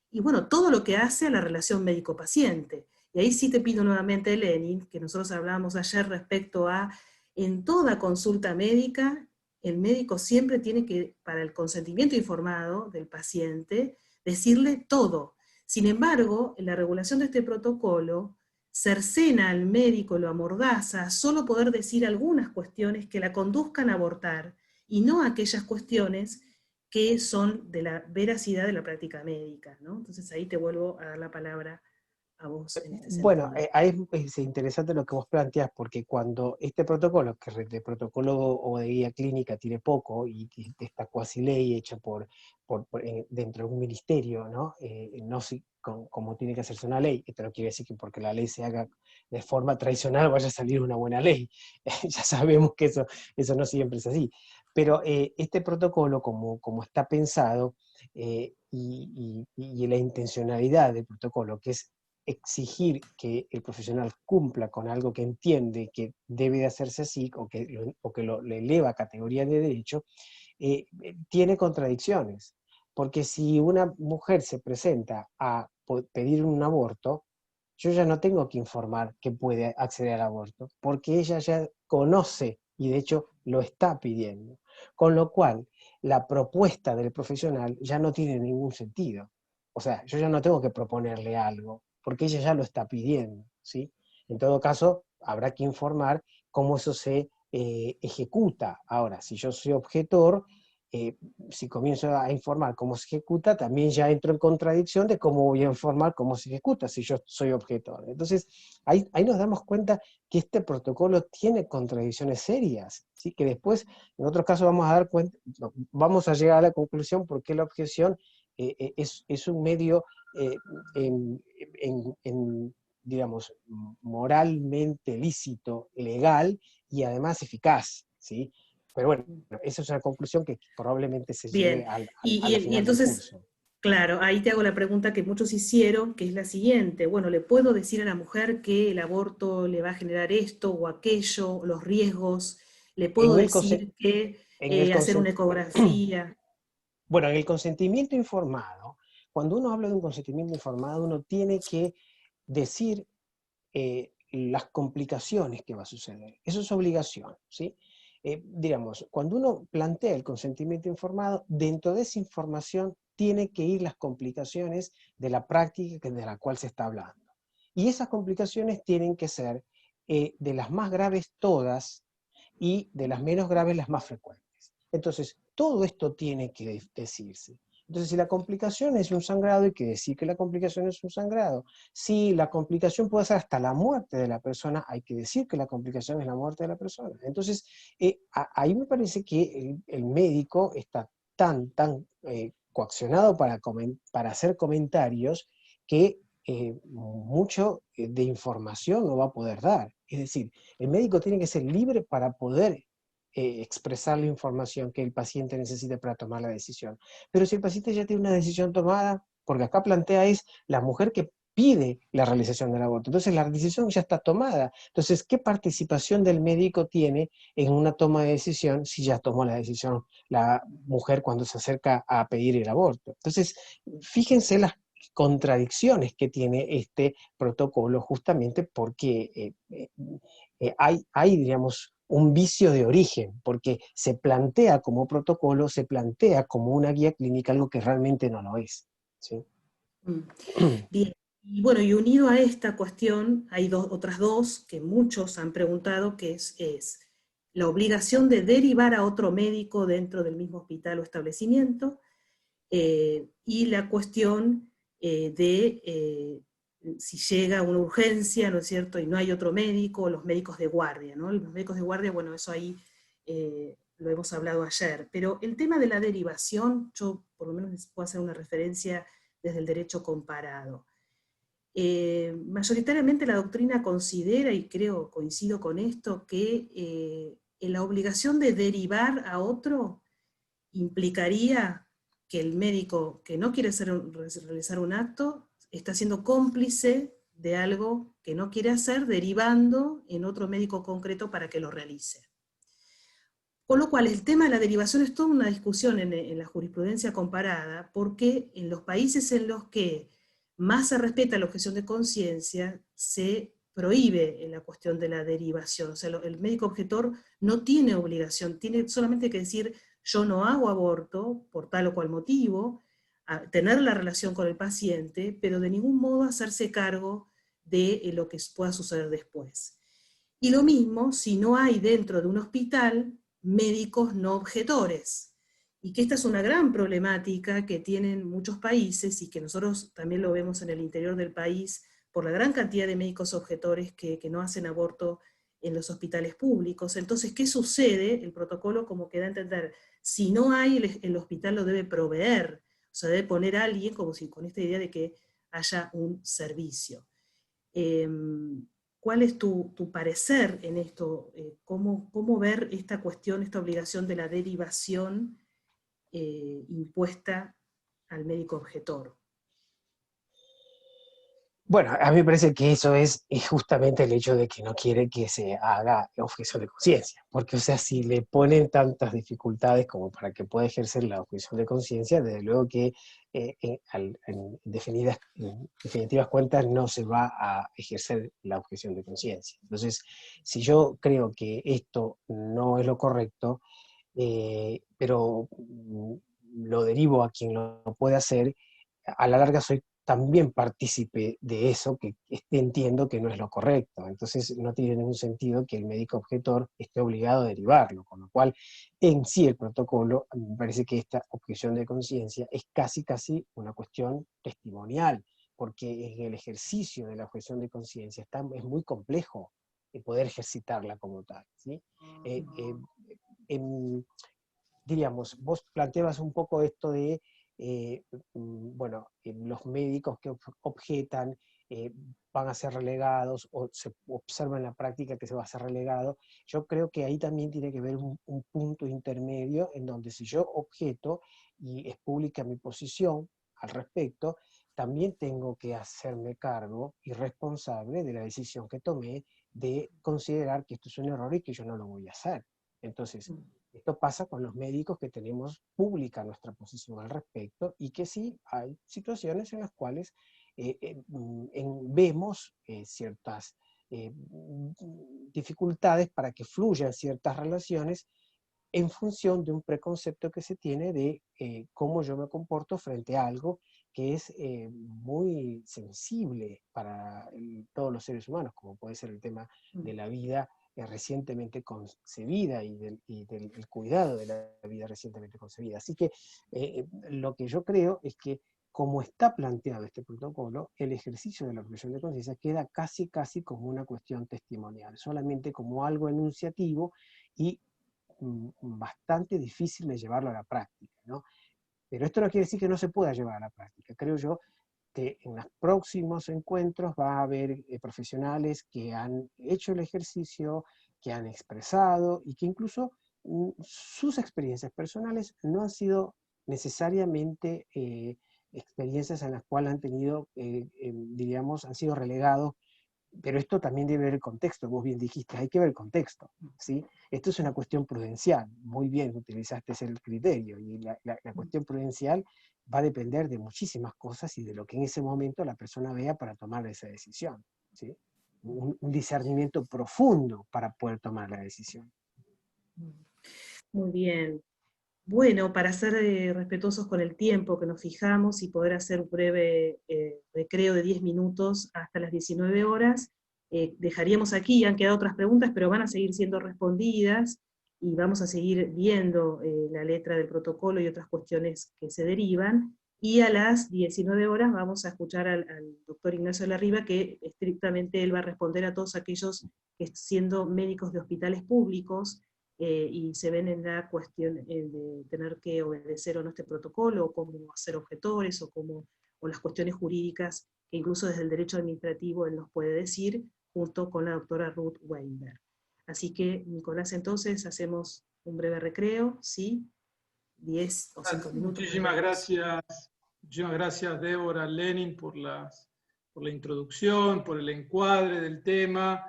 Y bueno, todo lo que hace a la relación médico-paciente. Y ahí sí te pido nuevamente, Lenin, que nosotros hablábamos ayer respecto a, en toda consulta médica, el médico siempre tiene que, para el consentimiento informado del paciente, decirle todo. Sin embargo, en la regulación de este protocolo, cercena al médico, lo amordaza, a solo poder decir algunas cuestiones que la conduzcan a abortar, y no aquellas cuestiones que son de la veracidad de la práctica médica, ¿no? Entonces ahí te vuelvo a dar la palabra a vos en este Bueno, sentido. ahí es interesante lo que vos planteás, porque cuando este protocolo, que de protocolo o de guía clínica tiene poco, y esta cuasi ley hecha dentro de un ministerio, ¿no? No como tiene que hacerse una ley, esto no quiere decir que porque la ley se haga de forma tradicional vaya a salir una buena ley, ya sabemos que eso no siempre es así, pero este protocolo, como está pensado, y la intencionalidad del protocolo, que es exigir que el profesional cumpla con algo que entiende que debe de hacerse así, o que le eleva a categoría de derecho, tiene contradicciones. Porque si una mujer se presenta a pedir un aborto, yo ya no tengo que informar que puede acceder al aborto, porque ella ya conoce y de hecho lo está pidiendo. Con lo cual, la propuesta del profesional ya no tiene ningún sentido. O sea, yo ya no tengo que proponerle algo, porque ella ya lo está pidiendo, ¿sí? En todo caso, habrá que informar cómo eso se ejecuta. Ahora, si yo soy objetor, si comienzo a informar cómo se ejecuta, también ya entro en contradicción de cómo voy a informar cómo se ejecuta si yo soy objetor. Entonces, ahí nos damos cuenta que este protocolo tiene contradicciones serias, ¿sí? Que después, en otros casos, vamos a llegar a la conclusión por qué la objeción es un medio, digamos, moralmente lícito, legal y además eficaz, ¿sí? Pero bueno, esa es una conclusión que probablemente se llegue Bien, a la y final del entonces, curso. claro, ahí te hago la pregunta que muchos hicieron, que es la siguiente. Bueno, ¿le puedo decir a la mujer que el aborto le va a generar esto o aquello, los riesgos? ¿Le puedo En el, decir que en el hacer una consent- ecografía? Bueno, en el consentimiento informado, cuando uno habla de un consentimiento informado, uno tiene que decir las complicaciones que va a suceder. Eso es obligación, ¿sí? digamos, cuando uno plantea el consentimiento informado, dentro de esa información tiene que ir las complicaciones de la práctica de la cual se está hablando. Y esas complicaciones tienen que ser de las más graves todas y de las menos graves las más frecuentes. Entonces, todo esto tiene que decirse. Entonces, si la complicación es un sangrado, hay que decir que la complicación es un sangrado. Si la complicación puede ser hasta la muerte de la persona, hay que decir que la complicación es la muerte de la persona. Entonces, ahí me parece que el médico está tan coaccionado para hacer comentarios que mucho de información no va a poder dar. Es decir, el médico tiene que ser libre para poder expresar la información que el paciente necesita para tomar la decisión. Pero si el paciente ya tiene una decisión tomada, porque acá plantea es la mujer que pide la realización del aborto, entonces la decisión ya está tomada. Entonces, ¿qué participación del médico tiene en una toma de decisión si ya tomó la decisión la mujer cuando se acerca a pedir el aborto? Entonces, fíjense las contradicciones que tiene este protocolo, justamente porque hay, digamos, un vicio de origen, porque se plantea como protocolo, se plantea como una guía clínica, algo que realmente no lo es. ¿Sí? Bien, y bueno, y unido a esta cuestión, hay otras dos que muchos han preguntado, que es la obligación de derivar a otro médico dentro del mismo hospital o establecimiento, y la cuestión de si llega una urgencia, ¿no es cierto?, y no hay otro médico, los médicos de guardia, ¿no? Los médicos de guardia, bueno, eso ahí lo hemos hablado ayer, pero el tema de la derivación, yo por lo menos les puedo hacer una referencia desde el derecho comparado. Mayoritariamente la doctrina considera, y creo coincido con esto, que la obligación de derivar a otro implicaría que el médico que no quiere realizar un acto está siendo cómplice de algo que no quiere hacer, derivando en otro médico concreto para que lo realice. Con lo cual, el tema de la derivación es toda una discusión en la jurisprudencia comparada, porque en los países en los que más se respeta la objeción de conciencia, se prohíbe en la cuestión de la derivación. O sea, el médico objetor no tiene obligación, tiene solamente que decir, yo no hago aborto por tal o cual motivo, tener la relación con el paciente, pero de ningún modo hacerse cargo de lo que pueda suceder después. Y lo mismo si no hay dentro de un hospital médicos no objetores, y que esta es una gran problemática que tienen muchos países y que nosotros también lo vemos en el interior del país por la gran cantidad de médicos objetores que no hacen aborto en los hospitales públicos. Entonces, ¿qué sucede? El protocolo como que da a entender, si no hay, el hospital lo debe proveer, o sea, debe poner a alguien como si con esta idea de que haya un servicio. ¿Cuál es tu parecer en esto? ¿Cómo ver esta cuestión, esta obligación de la derivación impuesta al médico objetor? Bueno, a mí me parece que eso es justamente el hecho de que no quiere que se haga objeción de conciencia, porque, o sea, si le ponen tantas dificultades como para que pueda ejercer la objeción de conciencia, desde luego que en definitivas cuentas no se va a ejercer la objeción de conciencia. Entonces, si yo creo que esto no es lo correcto, pero lo derivo a quien lo puede hacer, a la larga soy también partícipe de eso que entiendo que no es lo correcto. Entonces no tiene ningún sentido que el médico objetor esté obligado a derivarlo, con lo cual en sí el protocolo, a mí me parece que esta objeción de conciencia es casi una cuestión testimonial, porque en el ejercicio de la objeción de conciencia es muy complejo poder ejercitarla como tal, ¿sí? Diríamos, vos planteabas un poco esto de bueno, los médicos que objetan van a ser relegados o se observa en la práctica que se va a ser relegado. Yo creo que ahí también tiene que haber un punto intermedio en donde si yo objeto y es pública mi posición al respecto, también tengo que hacerme cargo y responsable de la decisión que tomé de considerar que esto es un error y que yo no lo voy a hacer. Entonces, esto pasa con los médicos que tenemos pública nuestra posición al respecto y que sí hay situaciones en las cuales vemos ciertas dificultades para que fluyan ciertas relaciones en función de un preconcepto que se tiene de cómo yo me comporto frente a algo que es muy sensible para todos los seres humanos, como puede ser el tema de la vida recientemente concebida y del cuidado de la vida recientemente concebida. Así que lo que yo creo es que, como está planteado este protocolo, el ejercicio de la objeción de conciencia queda casi como una cuestión testimonial, solamente como algo enunciativo y bastante difícil de llevarlo a la práctica, ¿no? Pero esto no quiere decir que no se pueda llevar a la práctica. Creo yo que en los próximos encuentros va a haber profesionales que han hecho el ejercicio, que han expresado y que incluso sus experiencias personales no han sido necesariamente experiencias en las cuales han tenido, diríamos, han sido relegados. Pero esto también debe ver el contexto, vos bien dijiste, hay que ver el contexto, ¿sí? Esto es una cuestión prudencial, muy bien utilizaste el criterio, y la cuestión prudencial va a depender de muchísimas cosas y de lo que en ese momento la persona vea para tomar esa decisión, ¿sí? Un discernimiento profundo para poder tomar la decisión. Muy bien. Bueno, para ser respetuosos con el tiempo que nos fijamos y poder hacer un breve recreo de 10 minutos hasta las 19 horas, dejaríamos aquí, han quedado otras preguntas, pero van a seguir siendo respondidas, y vamos a seguir viendo la letra del protocolo y otras cuestiones que se derivan, y a las 19 horas vamos a escuchar al doctor Ignacio Larriva, que estrictamente él va a responder a todos aquellos que, siendo médicos de hospitales públicos, y se ven en la cuestión de tener que obedecer o no este protocolo, o cómo hacer objetores, o las cuestiones jurídicas, que incluso desde el derecho administrativo él nos puede decir, junto con la doctora Ruth Weinberg. Así que, Nicolás, entonces hacemos un breve recreo, ¿sí? 10 o 5 minutos. Muchísimas gracias, Débora, Lenin, por la introducción, por el encuadre del tema,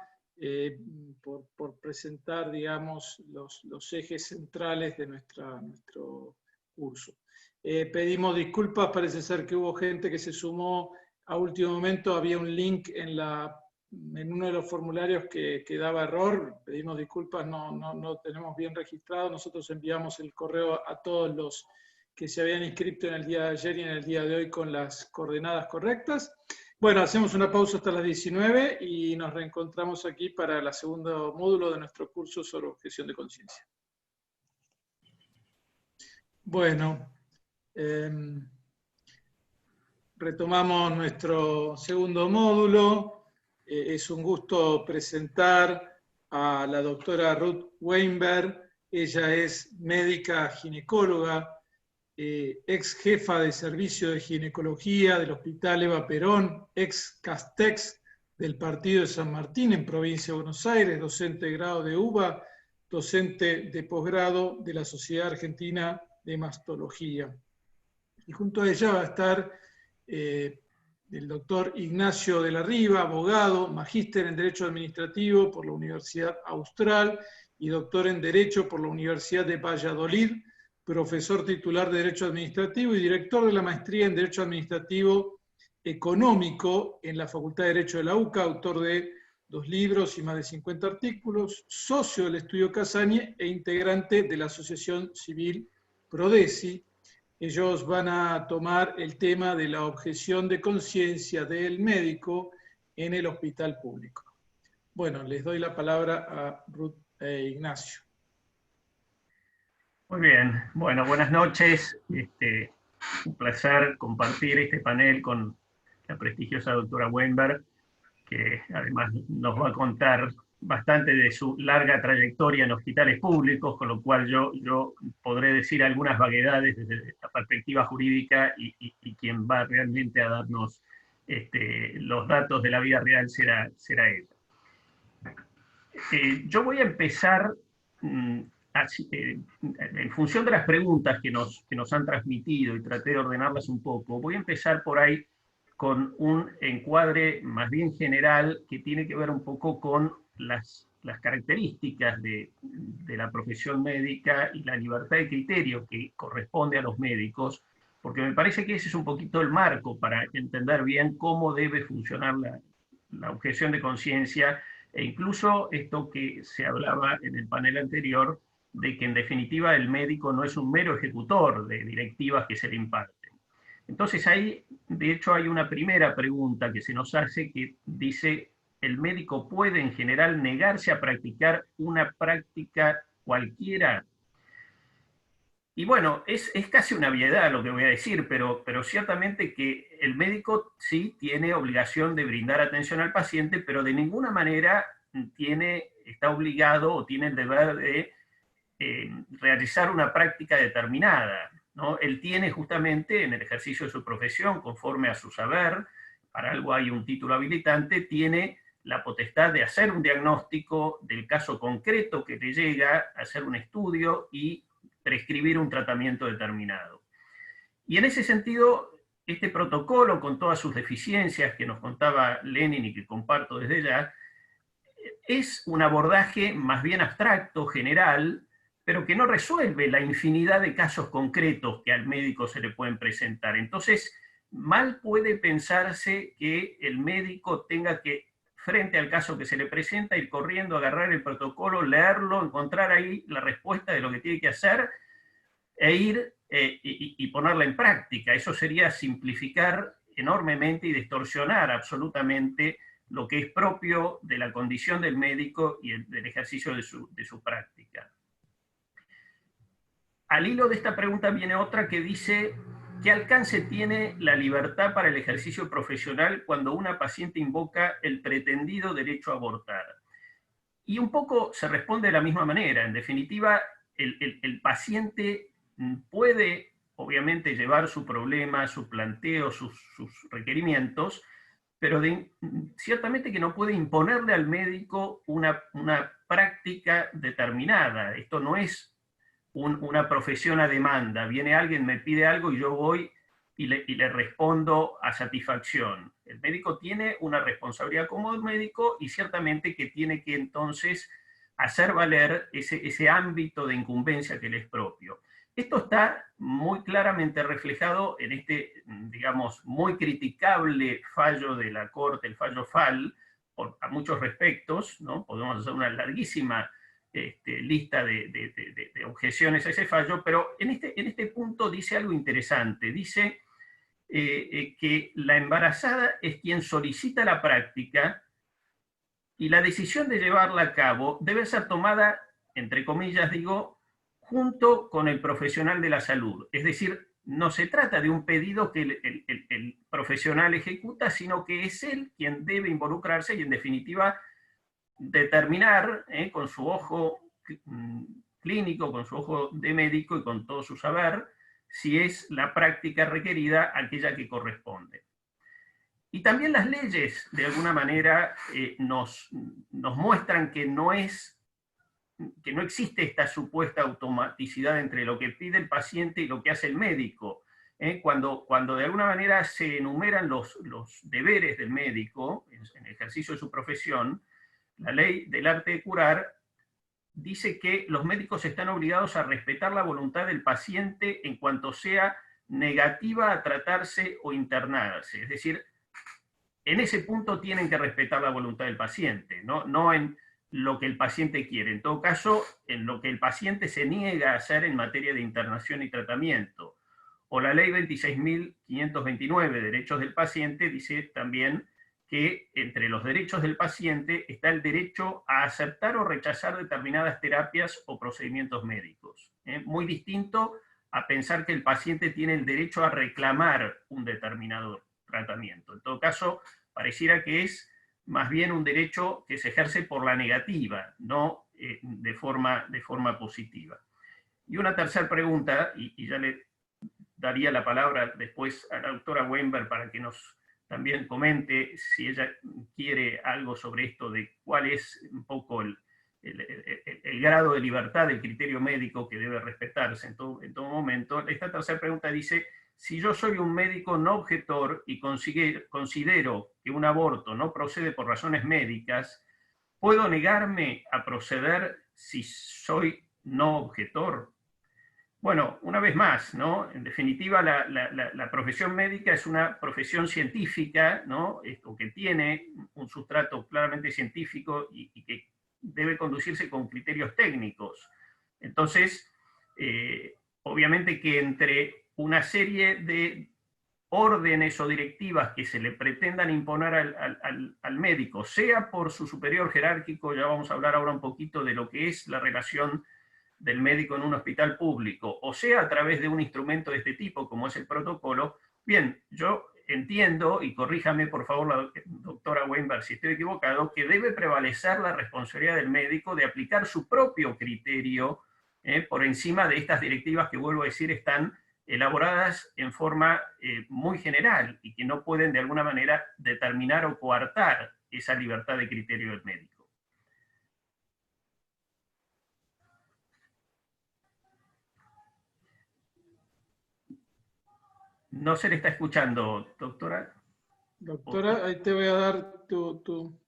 por presentar, digamos, los ejes centrales de nuestro curso. Pedimos disculpas, parece ser que hubo gente que se sumó a último momento, había un link en uno de los formularios que daba error, pedimos disculpas, no tenemos bien registrado, nosotros enviamos el correo a todos los que se habían inscrito en el día de ayer y en el día de hoy con las coordenadas correctas. Bueno, hacemos una pausa hasta las 19 y nos reencontramos aquí para el segundo módulo de nuestro curso sobre objeción de conciencia. Bueno, retomamos nuestro segundo módulo. Es un gusto presentar a la doctora Ruth Weinberg. Ella es médica ginecóloga, ex jefa de servicio de ginecología del Hospital Eva Perón, ex Castex del Partido de San Martín en Provincia de Buenos Aires, docente de grado de UBA, docente de posgrado de la Sociedad Argentina de Mastología. Y junto a ella va a estar el doctor Ignacio de la Riva, abogado, magíster en Derecho Administrativo por la Universidad Austral y doctor en Derecho por la Universidad de Valladolid, profesor titular de Derecho Administrativo y director de la maestría en Derecho Administrativo Económico en la Facultad de Derecho de la UCA, autor de 2 libros y más de 50 artículos, socio del Estudio Casañe e integrante de la Asociación Civil Prodesi. Ellos van a tomar el tema de la objeción de conciencia del médico en el hospital público. Bueno, les doy la palabra a Ruth e Ignacio. Muy bien, bueno, buenas noches. Un placer compartir este panel con la prestigiosa doctora Weinberg, que además nos va a contar bastante de su larga trayectoria en hospitales públicos, con lo cual yo podré decir algunas vaguedades desde la perspectiva jurídica, y quien va realmente a darnos los datos de la vida real será ella. Yo voy a empezar en función de las preguntas que nos han transmitido, y traté de ordenarlas un poco. Voy a empezar por ahí con un encuadre más bien general que tiene que ver un poco con las características de la profesión médica y la libertad de criterio que corresponde a los médicos, porque me parece que ese es un poquito el marco para entender bien cómo debe funcionar la objeción de conciencia, e incluso esto que se hablaba en el panel anterior, de que en definitiva el médico no es un mero ejecutor de directivas que se le imparten. Entonces ahí, de hecho, hay una primera pregunta que se nos hace que dice, ¿el médico puede en general negarse a practicar una práctica cualquiera? Y bueno, es casi una obviedad lo que voy a decir, pero ciertamente que el médico sí tiene obligación de brindar atención al paciente, pero de ninguna manera está obligado o tiene el deber de realizar una práctica determinada, ¿no? Él tiene justamente en el ejercicio de su profesión, conforme a su saber, para algo hay un título habilitante, tiene la potestad de hacer un diagnóstico del caso concreto que le llega, hacer un estudio y prescribir un tratamiento determinado. Y en ese sentido, este protocolo, con todas sus deficiencias que nos contaba Lenin y que comparto desde ya, es un abordaje más bien abstracto, general, pero que no resuelve la infinidad de casos concretos que al médico se le pueden presentar. Entonces, mal puede pensarse que el médico tenga que, frente al caso que se le presenta, ir corriendo, agarrar el protocolo, leerlo, encontrar ahí la respuesta de lo que tiene que hacer, e ir y ponerla en práctica. Eso sería simplificar enormemente y distorsionar absolutamente lo que es propio de la condición del médico y del ejercicio de su práctica. Al hilo de esta pregunta viene otra que dice, ¿qué alcance tiene la libertad para el ejercicio profesional cuando una paciente invoca el pretendido derecho a abortar? Y un poco se responde de la misma manera. En definitiva, el paciente puede, obviamente, llevar su problema, su planteo, sus requerimientos, pero ciertamente que no puede imponerle al médico una práctica determinada. Esto no es una profesión a demanda. Viene alguien, me pide algo y yo voy y le respondo a satisfacción. El médico tiene una responsabilidad como médico y ciertamente que tiene que entonces hacer valer ese ámbito de incumbencia que le es propio. Esto está muy claramente reflejado en este, digamos, muy criticable fallo de la Corte, el fallo FAL, a muchos respectos, ¿no? Podemos hacer una larguísima lista de objeciones a ese fallo, pero en este punto dice algo interesante. Dice que la embarazada es quien solicita la práctica y la decisión de llevarla a cabo debe ser tomada, entre comillas digo, junto con el profesional de la salud. Es decir, no se trata de un pedido que el profesional ejecuta, sino que es él quien debe involucrarse y, en definitiva, determinar con su ojo clínico, con su ojo de médico y con todo su saber, si es la práctica requerida aquella que corresponde. Y también las leyes, de alguna manera, nos muestran que no existe esta supuesta automaticidad entre lo que pide el paciente y lo que hace el médico. Cuando de alguna manera se enumeran los deberes del médico en el ejercicio de su profesión, la ley del arte de curar dice que los médicos están obligados a respetar la voluntad del paciente en cuanto sea negativa a tratarse o internarse. Es decir, en ese punto tienen que respetar la voluntad del paciente, no en lo que el paciente quiere. En todo caso, en lo que el paciente se niega a hacer en materia de internación y tratamiento. O la ley 26.529 de derechos del paciente dice también que entre los derechos del paciente está el derecho a aceptar o rechazar determinadas terapias o procedimientos médicos. Muy distinto a pensar que el paciente tiene el derecho a reclamar un determinado tratamiento. En todo caso, pareciera que es más bien un derecho que se ejerce por la negativa, no de forma positiva. Y una tercera pregunta, y ya le daría la palabra después a la doctora Weinberg para que nos también comente si ella quiere algo sobre esto de cuál es un poco el grado de libertad del criterio médico que debe respetarse en todo momento. Esta tercera pregunta dice, si yo soy un médico no objetor y considero que un aborto no procede por razones médicas, ¿puedo negarme a proceder si soy no objetor? Bueno, una vez más, ¿no? En definitiva, la profesión médica es una profesión científica, ¿no? O que tiene un sustrato claramente científico y que debe conducirse con criterios técnicos. Entonces, obviamente que entre una serie de órdenes o directivas que se le pretendan imponer al médico, sea por su superior jerárquico, ya vamos a hablar ahora un poquito de lo que es la relación del médico en un hospital público, o sea a través de un instrumento de este tipo, como es el protocolo, bien, yo entiendo, y corríjame por favor la doctora Weinberg si estoy equivocado, que debe prevalecer la responsabilidad del médico de aplicar su propio criterio por encima de estas directivas que, vuelvo a decir, están elaboradas en forma muy general y que no pueden de alguna manera determinar o coartar esa libertad de criterio del médico. No se le está escuchando, doctora. Doctora, ahí te voy a dar tu...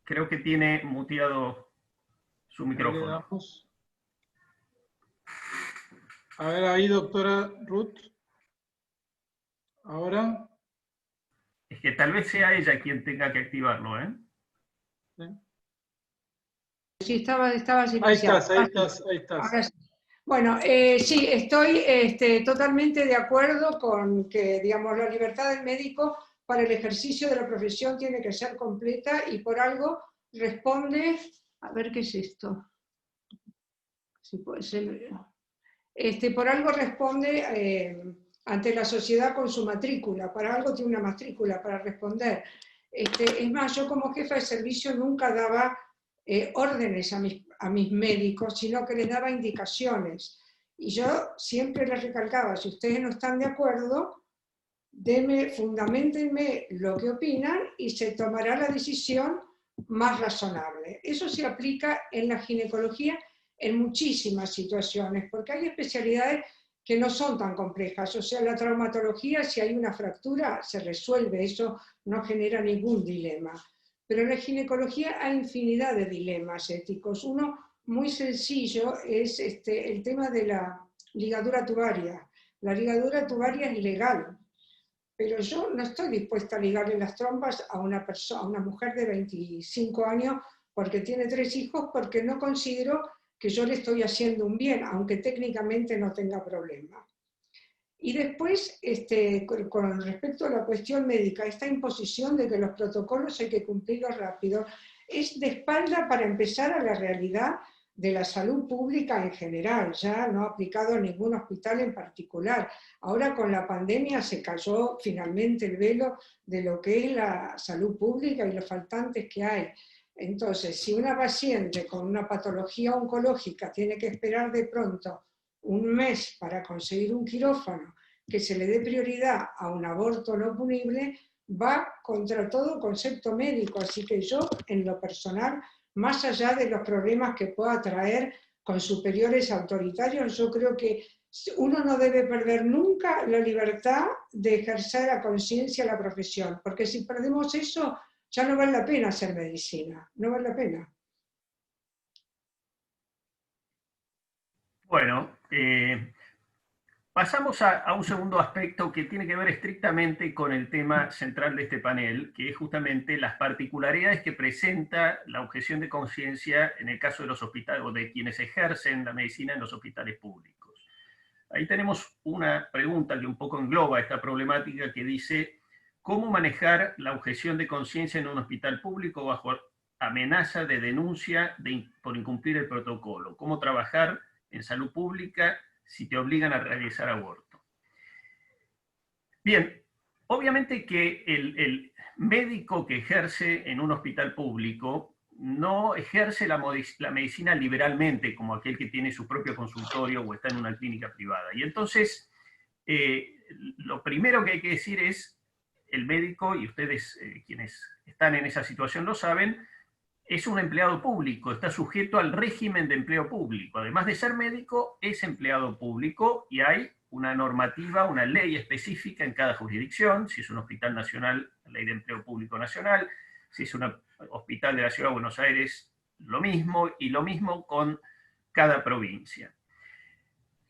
Creo que tiene muteado su micrófono. Ahí le damos. A ver ahí, doctora Ruth. Ahora. Es que tal vez sea ella quien tenga que activarlo, ¿eh? Sí, estaba silenciado. Ahí estás. Ahora sí. Bueno, sí, estoy totalmente de acuerdo con que, digamos, la libertad del médico para el ejercicio de la profesión tiene que ser completa y por algo responde, a ver qué es esto, si puede ser, por algo responde ante la sociedad con su matrícula, para algo tiene una matrícula para responder. Es más, yo como jefa de servicio nunca daba órdenes a mis médicos, sino que les daba indicaciones. Y yo siempre les recalcaba, si ustedes no están de acuerdo, fundamentenme lo que opinan y se tomará la decisión más razonable. Eso se aplica en la ginecología en muchísimas situaciones, porque hay especialidades que no son tan complejas. O sea, la traumatología, si hay una fractura, se resuelve, eso no genera ningún dilema. Pero en la ginecología hay infinidad de dilemas éticos. Uno muy sencillo es el tema de la ligadura tubaria. La ligadura tubaria es legal, pero yo no estoy dispuesta a ligarle las trompas a una mujer de 25 años porque tiene 3 hijos, porque no considero que yo le estoy haciendo un bien, aunque técnicamente no tenga problema. Y después, con respecto a la cuestión médica, esta imposición de que los protocolos hay que cumplirlos rápido, es de espalda para empezar a la realidad de la salud pública en general, ya no aplicado a ningún hospital en particular. Ahora con la pandemia se cayó finalmente el velo de lo que es la salud pública y los faltantes que hay. Entonces, si una paciente con una patología oncológica tiene que esperar de pronto un mes para conseguir un quirófano, que se le dé prioridad a un aborto no punible, va contra todo concepto médico. Así que yo, en lo personal, más allá de los problemas que pueda traer con superiores autoritarios, yo creo que uno no debe perder nunca la libertad de ejercer a conciencia la profesión, porque si perdemos eso, ya no vale la pena hacer medicina, no vale la pena. Bueno, pasamos a un segundo aspecto que tiene que ver estrictamente con el tema central de este panel, que es justamente las particularidades que presenta la objeción de conciencia en el caso de los hospitales o de quienes ejercen la medicina en los hospitales públicos. Ahí tenemos una pregunta que un poco engloba esta problemática que dice: ¿cómo manejar la objeción de conciencia en un hospital público bajo amenaza de denuncia por incumplir el protocolo? ¿Cómo trabajar en salud pública si te obligan a realizar aborto? Bien, obviamente que el médico que ejerce en un hospital público no ejerce la medicina liberalmente, como aquel que tiene su propio consultorio o está en una clínica privada. Y entonces, lo primero que hay que decir es, el médico, y ustedes quienes están en esa situación lo saben, es un empleado público, está sujeto al régimen de empleo público. Además de ser médico, es empleado público y hay una normativa, una ley específica en cada jurisdicción. Si es un hospital nacional, la ley de empleo público nacional. Si es un hospital de la Ciudad de Buenos Aires, lo mismo, y lo mismo con cada provincia.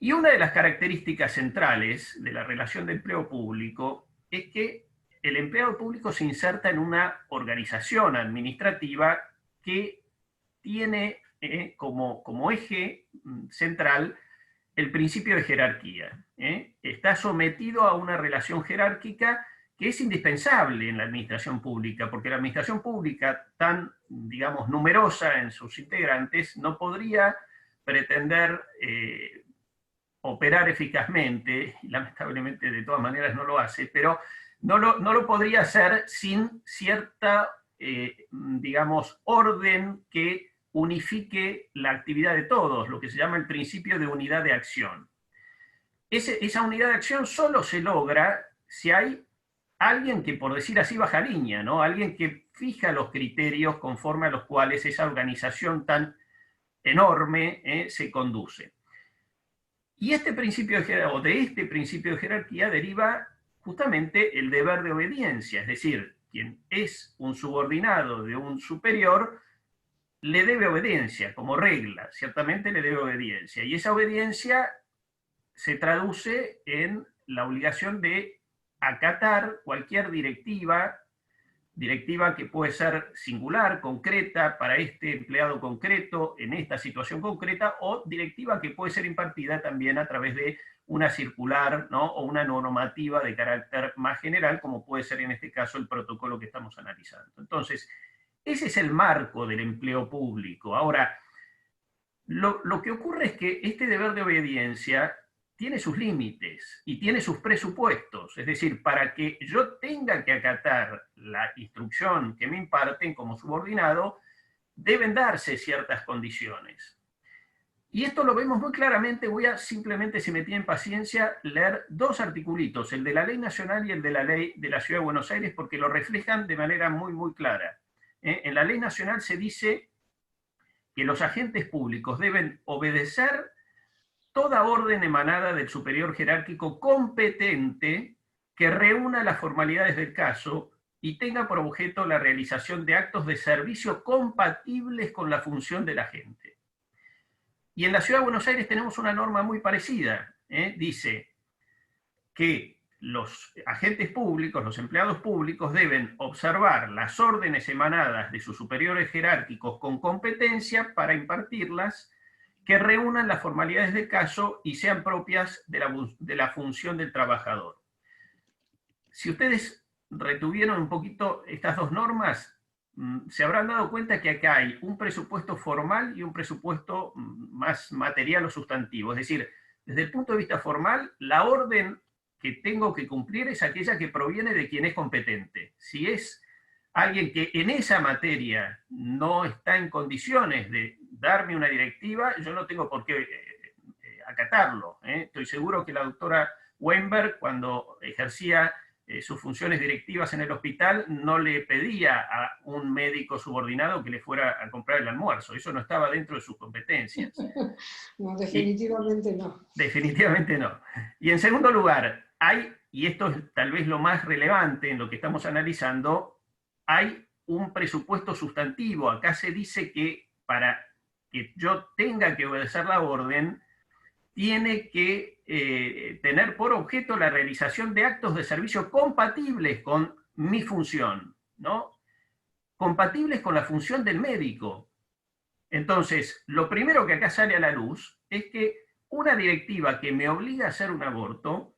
Y una de las características centrales de la relación de empleo público es que el empleado público se inserta en una organización administrativa que tiene como eje central el principio de jerarquía. Está sometido a una relación jerárquica que es indispensable en la administración pública, porque la administración pública, tan, digamos, numerosa en sus integrantes, no podría pretender operar eficazmente, y lamentablemente de todas maneras no lo hace, pero no lo podría hacer sin cierta, digamos, orden que unifique la actividad de todos, lo que se llama el principio de unidad de acción. Esa unidad de acción solo se logra si hay alguien que, por decir así, baja línea, ¿no? Alguien que fija los criterios conforme a los cuales esa organización tan enorme se conduce. Y de este principio de jerarquía deriva justamente el deber de obediencia, es decir, quien es un subordinado de un superior le debe obediencia, como regla, ciertamente le debe obediencia, y esa obediencia se traduce en la obligación de acatar cualquier directiva que puede ser singular, concreta, para este empleado concreto, en esta situación concreta, o directiva que puede ser impartida también a través de una circular, ¿no? O una normativa de carácter más general, como puede ser en este caso el protocolo que estamos analizando. Entonces, ese es el marco del empleo público. Ahora, lo que ocurre es que este deber de obediencia tiene sus límites y tiene sus presupuestos. Es decir, para que yo tenga que acatar la instrucción que me imparten como subordinado, deben darse ciertas condiciones. Y esto lo vemos muy claramente. Voy a simplemente, si me tienen paciencia, leer dos articulitos, el de la Ley Nacional y el de la Ley de la Ciudad de Buenos Aires, porque lo reflejan de manera muy, muy clara. En la Ley Nacional se dice que los agentes públicos deben obedecer toda orden emanada del superior jerárquico competente que reúna las formalidades del caso y tenga por objeto la realización de actos de servicio compatibles con la función del agente. Y en la Ciudad de Buenos Aires tenemos una norma muy parecida. Dice que los agentes públicos, los empleados públicos, deben observar las órdenes emanadas de sus superiores jerárquicos con competencia para impartirlas, que reúnan las formalidades del caso y sean propias de la función del trabajador. Si ustedes retuvieron un poquito estas dos normas, se habrán dado cuenta que acá hay un presupuesto formal y un presupuesto más material o sustantivo. Es decir, desde el punto de vista formal, la orden que tengo que cumplir es aquella que proviene de quien es competente. Si es alguien que en esa materia no está en condiciones de darme una directiva, yo no tengo por qué acatarlo. Estoy seguro que la doctora Weinberg, cuando ejercía sus funciones directivas en el hospital, no le pedía a un médico subordinado que le fuera a comprar el almuerzo. Eso no estaba dentro de sus competencias. No, definitivamente no. Definitivamente no. Y en segundo lugar, y esto es tal vez lo más relevante en lo que estamos analizando, hay un presupuesto sustantivo. Acá se dice que para que yo tenga que obedecer la orden, tiene que tener por objeto la realización de actos de servicio compatibles con mi función, ¿no? Compatibles con la función del médico. Entonces, lo primero que acá sale a la luz es que una directiva que me obliga a hacer un aborto,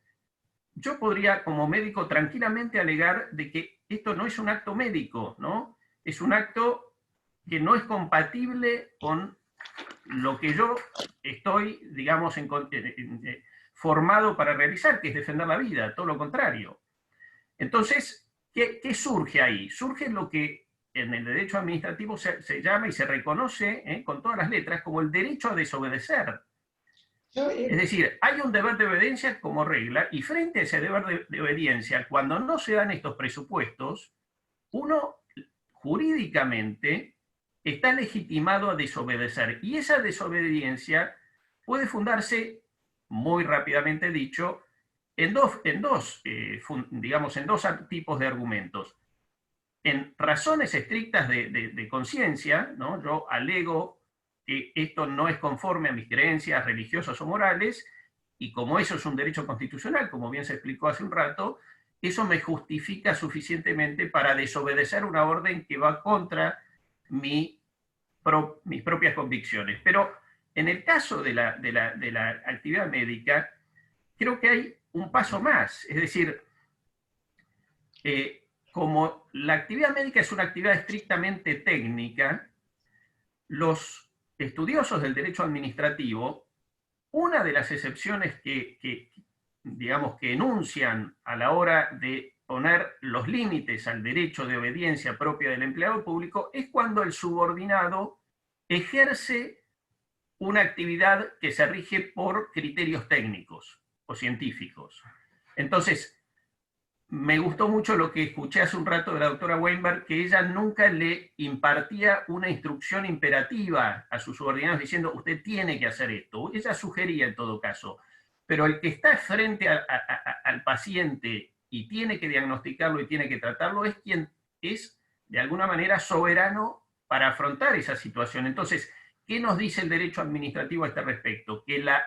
yo podría como médico tranquilamente alegar de que esto no es un acto médico, ¿no? Es un acto que no es compatible con lo que yo estoy, digamos, formado para realizar, que es defender la vida, todo lo contrario. Entonces, ¿qué surge ahí? Surge lo que en el derecho administrativo se llama y se reconoce con todas las letras como el derecho a desobedecer. Es decir, hay un deber de obediencia como regla, y frente a ese deber de obediencia, cuando no se dan estos presupuestos, uno jurídicamente está legitimado a desobedecer. Y esa desobediencia puede fundarse, muy rápidamente dicho, en dos tipos de argumentos. En razones estrictas de conciencia, ¿no? Yo alego que esto no es conforme a mis creencias religiosas o morales, y como eso es un derecho constitucional, como bien se explicó hace un rato, eso me justifica suficientemente para desobedecer una orden que va contra mis propias convicciones. Pero en el caso de la actividad médica, creo que hay un paso más. Es decir, como la actividad médica es una actividad estrictamente técnica, los estudiosos del derecho administrativo, una de las excepciones digamos, que enuncian a la hora de poner los límites al derecho de obediencia propia del empleado público es cuando el subordinado ejerce una actividad que se rige por criterios técnicos o científicos. Entonces, me gustó mucho lo que escuché hace un rato de la doctora Weinberg, que ella nunca le impartía una instrucción imperativa a sus subordinados diciendo, usted tiene que hacer esto. Ella sugería en todo caso. Pero el que está frente al paciente y tiene que diagnosticarlo y tiene que tratarlo es quien es, de alguna manera, soberano para afrontar esa situación. Entonces, ¿qué nos dice el derecho administrativo a este respecto? Que la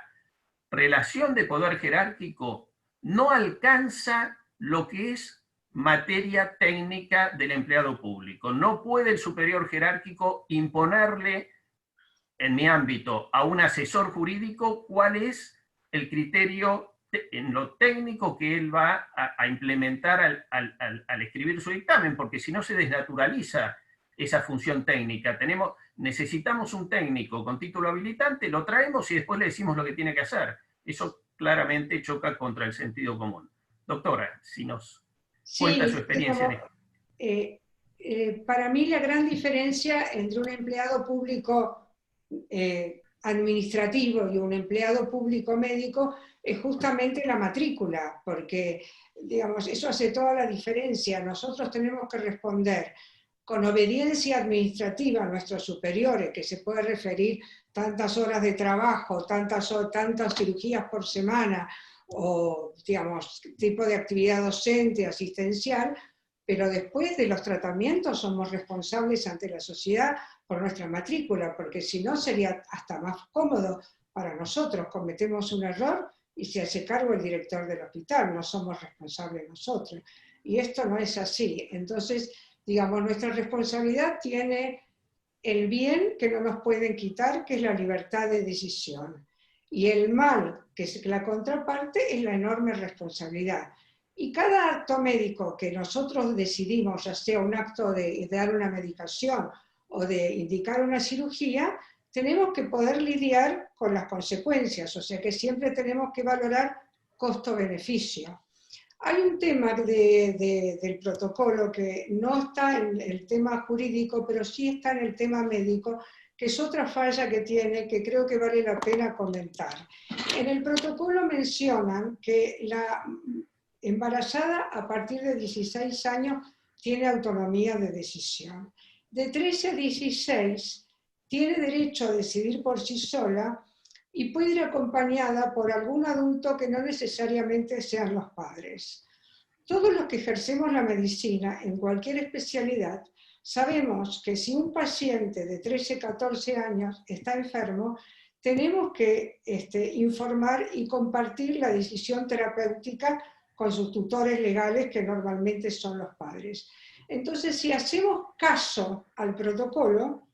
relación de poder jerárquico no alcanza lo que es materia técnica del empleado público. No puede el superior jerárquico imponerle, en mi ámbito, a un asesor jurídico cuál es el criterio en lo técnico que él va a implementar al escribir su dictamen, porque si no se desnaturaliza esa función técnica. Necesitamos un técnico con título habilitante, lo traemos y después le decimos lo que tiene que hacer. Eso claramente choca contra el sentido común. Doctora, si nos cuenta su experiencia en esto. Para mí la gran diferencia entre un empleado público administrativo y un empleado público médico es justamente la matrícula, porque digamos, eso hace toda la diferencia. Nosotros tenemos que responder con obediencia administrativa a nuestros superiores, que se puede referir tantas horas de trabajo, tantas cirugías por semana, o digamos, tipo de actividad docente, asistencial, pero después de los tratamientos somos responsables ante la sociedad por nuestra matrícula, porque si no sería hasta más cómodo para nosotros. Cometemos un error y se hace cargo el director del hospital, no somos responsables nosotros. Y esto no es así. Entonces, digamos, nuestra responsabilidad tiene el bien que no nos pueden quitar, que es la libertad de decisión. Y el mal, que es la contraparte, es la enorme responsabilidad. Y cada acto médico que nosotros decidimos, ya sea un acto de dar una medicación o de indicar una cirugía, tenemos que poder lidiar con las consecuencias, o sea que siempre tenemos que valorar costo-beneficio. Hay un tema del protocolo que no está en el tema jurídico, pero sí está en el tema médico, que es otra falla que tiene, que creo que vale la pena comentar. En el protocolo mencionan que la embarazada a partir de 16 años tiene autonomía de decisión. De 13 a 16 tiene derecho a decidir por sí sola y puede ir acompañada por algún adulto que no necesariamente sean los padres. Todos los que ejercemos la medicina en cualquier especialidad sabemos que si un paciente de 13, 14 años está enfermo, tenemos que informar y compartir la decisión terapéutica con sus tutores legales, que normalmente son los padres. Entonces, si hacemos caso al protocolo,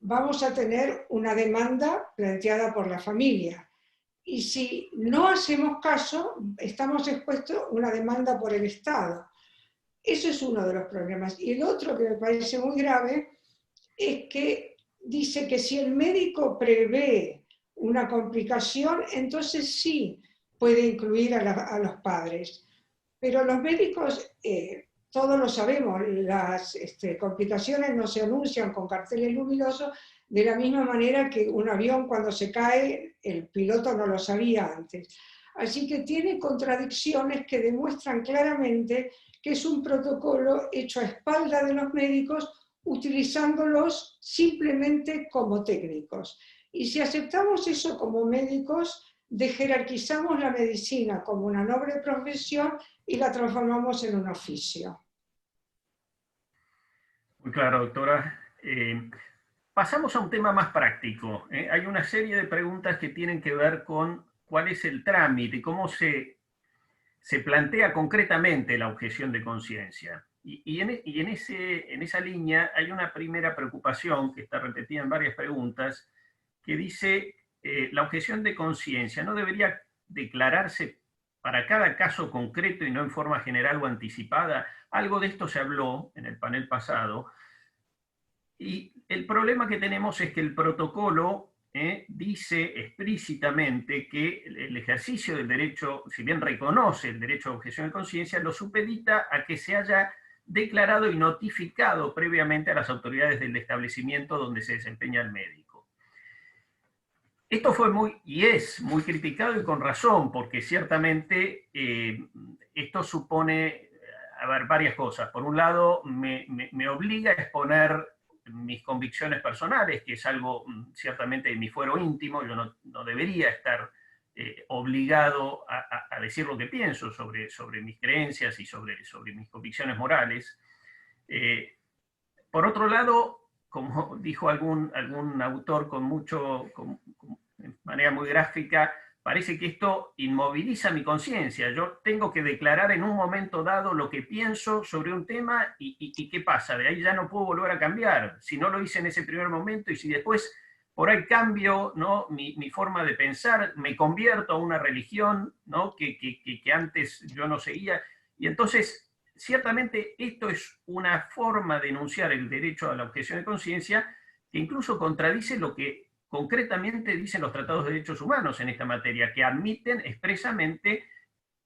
vamos a tener una demanda planteada por la familia. Y si no hacemos caso, estamos expuestos a una demanda por el Estado. Eso es uno de los problemas. Y el otro que me parece muy grave es que dice que si el médico prevé una complicación, entonces sí puede incluir a los padres. Pero los médicos, todos lo sabemos, las complicaciones no se anuncian con carteles luminosos de la misma manera que un avión cuando se cae, el piloto no lo sabía antes. Así que tiene contradicciones que demuestran claramente que es un protocolo hecho a espalda de los médicos, utilizándolos simplemente como técnicos. Y si aceptamos eso como médicos, dejerarquizamos la medicina como una noble profesión y la transformamos en un oficio. Muy claro, doctora. Pasamos a un tema más práctico. Hay una serie de preguntas que tienen que ver con cuál es el trámite, cómo se plantea concretamente la objeción de conciencia. Y en esa línea hay una primera preocupación que está repetida en varias preguntas, que dice, la objeción de conciencia no debería declararse para cada caso concreto y no en forma general o anticipada. Algo de esto se habló en el panel pasado, y el problema que tenemos es que el protocolo dice explícitamente que el ejercicio del derecho, si bien reconoce el derecho a objeción de conciencia, lo supedita a que se haya declarado y notificado previamente a las autoridades del establecimiento donde se desempeña el médico. Esto fue y es muy criticado, y con razón, porque ciertamente esto supone, varias cosas. Por un lado, me obliga a exponer mis convicciones personales, que es algo ciertamente de mi fuero íntimo. Yo no debería estar obligado a decir lo que pienso sobre mis creencias y sobre mis convicciones morales. Por otro lado, como dijo algún autor de manera muy gráfica, parece que esto inmoviliza mi conciencia. Yo tengo que declarar en un momento dado lo que pienso sobre un tema y ¿qué pasa? De ahí ya no puedo volver a cambiar. Si no lo hice en ese primer momento y si después por ahí cambio, ¿no?, mi forma de pensar, me convierto a una religión, ¿no?, que antes yo no seguía. Y entonces, ciertamente esto es una forma de enunciar el derecho a la objeción de conciencia que incluso contradice lo que concretamente dicen los tratados de derechos humanos en esta materia, que admiten expresamente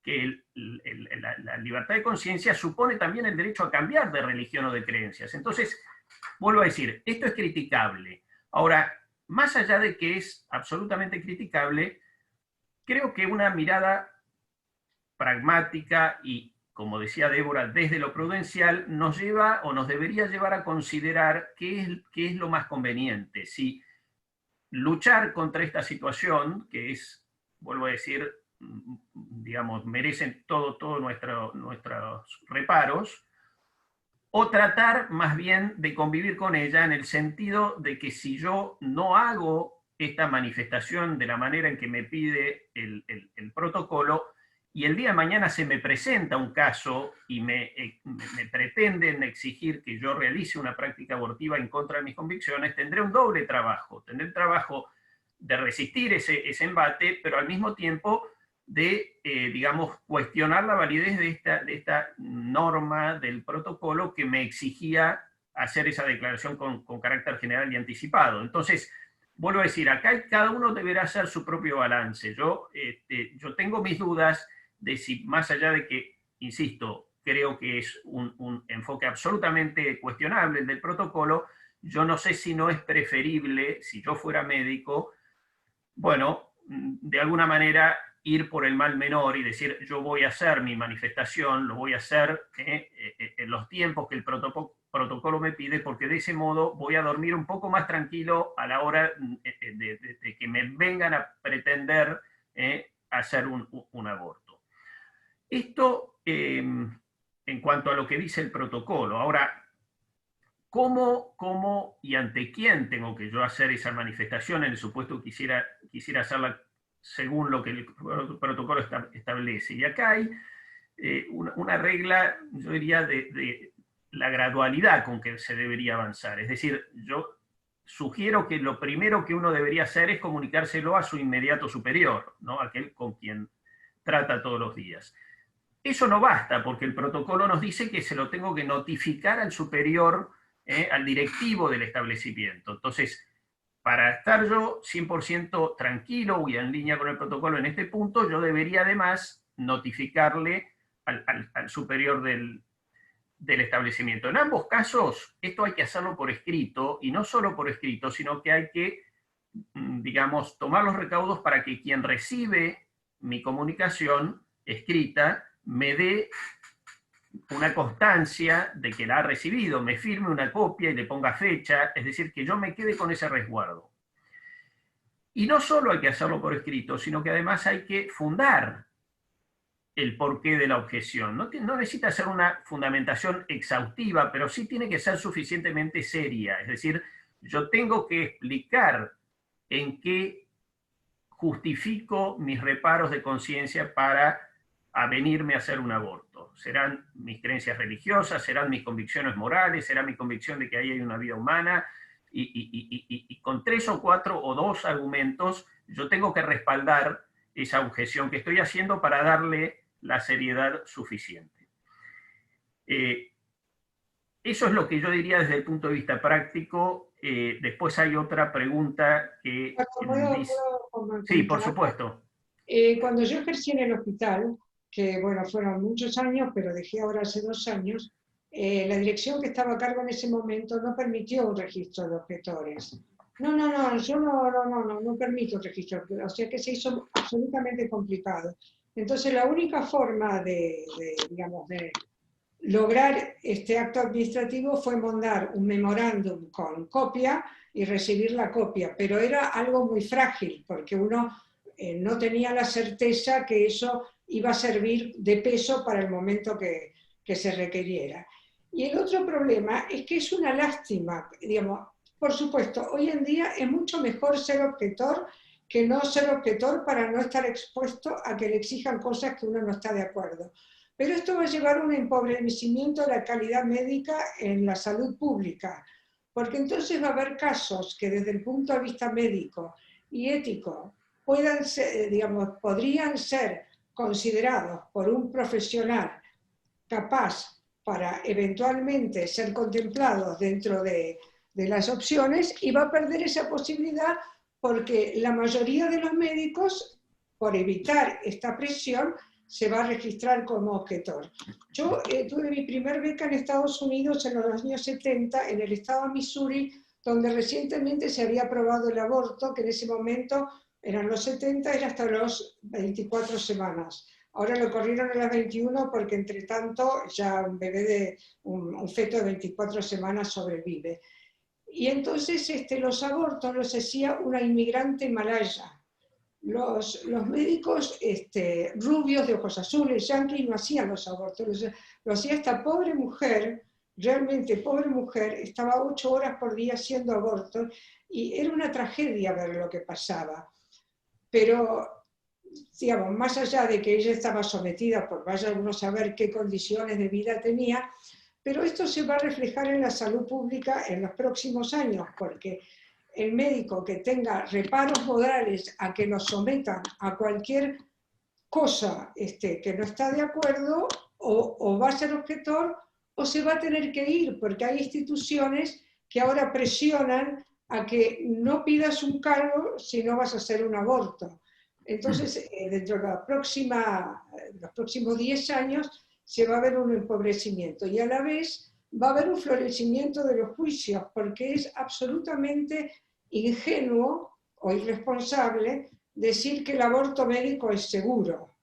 que la libertad de conciencia supone también el derecho a cambiar de religión o de creencias. Entonces, vuelvo a decir, esto es criticable. Ahora, más allá de que es absolutamente criticable, creo que una mirada pragmática y, como decía Débora, desde lo prudencial, nos lleva o nos debería llevar a considerar qué es lo más conveniente. Si luchar contra esta situación, que es, vuelvo a decir, digamos, merecen todos nuestros reparos, o tratar más bien de convivir con ella en el sentido de que si yo no hago esta manifestación de la manera en que me pide el protocolo, y el día de mañana se me presenta un caso y me pretenden exigir que yo realice una práctica abortiva en contra de mis convicciones, tendré un doble trabajo. Tendré el trabajo de resistir ese embate, pero al mismo tiempo de, digamos, cuestionar la validez de esta norma del protocolo que me exigía hacer esa declaración con carácter general y anticipado. Entonces, vuelvo a decir, acá cada uno deberá hacer su propio balance. Yo tengo mis dudas de si, más allá de que, insisto, creo que es un enfoque absolutamente cuestionable el del protocolo, yo no sé si no es preferible, si yo fuera médico, bueno, de alguna manera ir por el mal menor y decir, yo voy a hacer mi manifestación, lo voy a hacer en los tiempos que el protocolo me pide, porque de ese modo voy a dormir un poco más tranquilo a la hora de que me vengan a pretender hacer un aborto. Esto en cuanto a lo que dice el protocolo. Ahora, ¿cómo y ante quién tengo que yo hacer esa manifestación en el supuesto que quisiera hacerla según lo que el protocolo establece? Y acá hay una regla, yo diría, de la gradualidad con que se debería avanzar. Es decir, yo sugiero que lo primero que uno debería hacer es comunicárselo a su inmediato superior, ¿no?, aquel con quien trata todos los días. Eso no basta, porque el protocolo nos dice que se lo tengo que notificar al superior, al directivo del establecimiento. Entonces, para estar yo 100% tranquilo y en línea con el protocolo en este punto, yo debería además notificarle al superior del establecimiento. En ambos casos, esto hay que hacerlo por escrito, y no solo por escrito, sino que hay que, digamos, tomar los recaudos para que quien recibe mi comunicación escrita me dé una constancia de que la ha recibido, me firme una copia y le ponga fecha, es decir, que yo me quede con ese resguardo. Y no solo hay que hacerlo por escrito, sino que además hay que fundar el porqué de la objeción. No necesita ser una fundamentación exhaustiva, pero sí tiene que ser suficientemente seria. Es decir, yo tengo que explicar en qué justifico mis reparos de conciencia para avenirme a hacer un aborto. Serán mis creencias religiosas, serán mis convicciones morales, será mi convicción de que ahí hay una vida humana, y con 3 o 4 o 2 argumentos yo tengo que respaldar esa objeción que estoy haciendo para darle la seriedad suficiente. Eso es lo que yo diría desde el punto de vista práctico. Después hay otra pregunta que... ¿Puedo sí, por supuesto. Cuando yo ejercí en el hospital, que bueno, fueron muchos años, pero dejé ahora hace 2 años, la dirección que estaba a cargo en ese momento no permitió un registro de objetores. Yo no permito un registro, o sea que se hizo absolutamente complicado. Entonces la única forma digamos, de lograr este acto administrativo fue mandar un memorándum con copia y recibir la copia, pero era algo muy frágil, porque uno no tenía la certeza que eso iba a servir de peso para el momento que se requiriera. Y el otro problema es que es una lástima, digamos, por supuesto, hoy en día es mucho mejor ser objetor que no ser objetor para no estar expuesto a que le exijan cosas que uno no está de acuerdo. Pero esto va a llevar a un empobrecimiento de la calidad médica en la salud pública, porque entonces va a haber casos que desde el punto de vista médico y ético puedan ser, digamos, podrían ser considerados por un profesional capaz para eventualmente ser contemplados dentro de las opciones, y va a perder esa posibilidad porque la mayoría de los médicos, por evitar esta presión, se va a registrar como objetor. Yo tuve mi primer beca en Estados Unidos en los años 70, en el estado de Missouri, donde recientemente se había aprobado el aborto, que en ese momento eran los 70, era hasta los 24 semanas. Ahora lo corrieron a las 21 porque entre tanto ya un bebé un feto de 24 semanas sobrevive. Y entonces los abortos los hacía una inmigrante malaya. Los médicos rubios de ojos azules, yanquis, no hacían los abortos, lo hacía esta pobre mujer, realmente pobre mujer, estaba 8 horas por día haciendo abortos, y era una tragedia ver lo que pasaba. Pero, digamos, más allá de que ella estaba sometida por vaya uno a saber qué condiciones de vida tenía, pero esto se va a reflejar en la salud pública en los próximos años, porque el médico que tenga reparos morales a que lo sometan a cualquier cosa que no está de acuerdo, o va a ser objetor o se va a tener que ir, porque hay instituciones que ahora presionan a que no pidas un cargo si no vas a hacer un aborto. Entonces, dentro de los próximos 10 años se va a ver un empobrecimiento, y a la vez va a haber un florecimiento de los juicios, porque es absolutamente ingenuo o irresponsable decir que el aborto médico es seguro.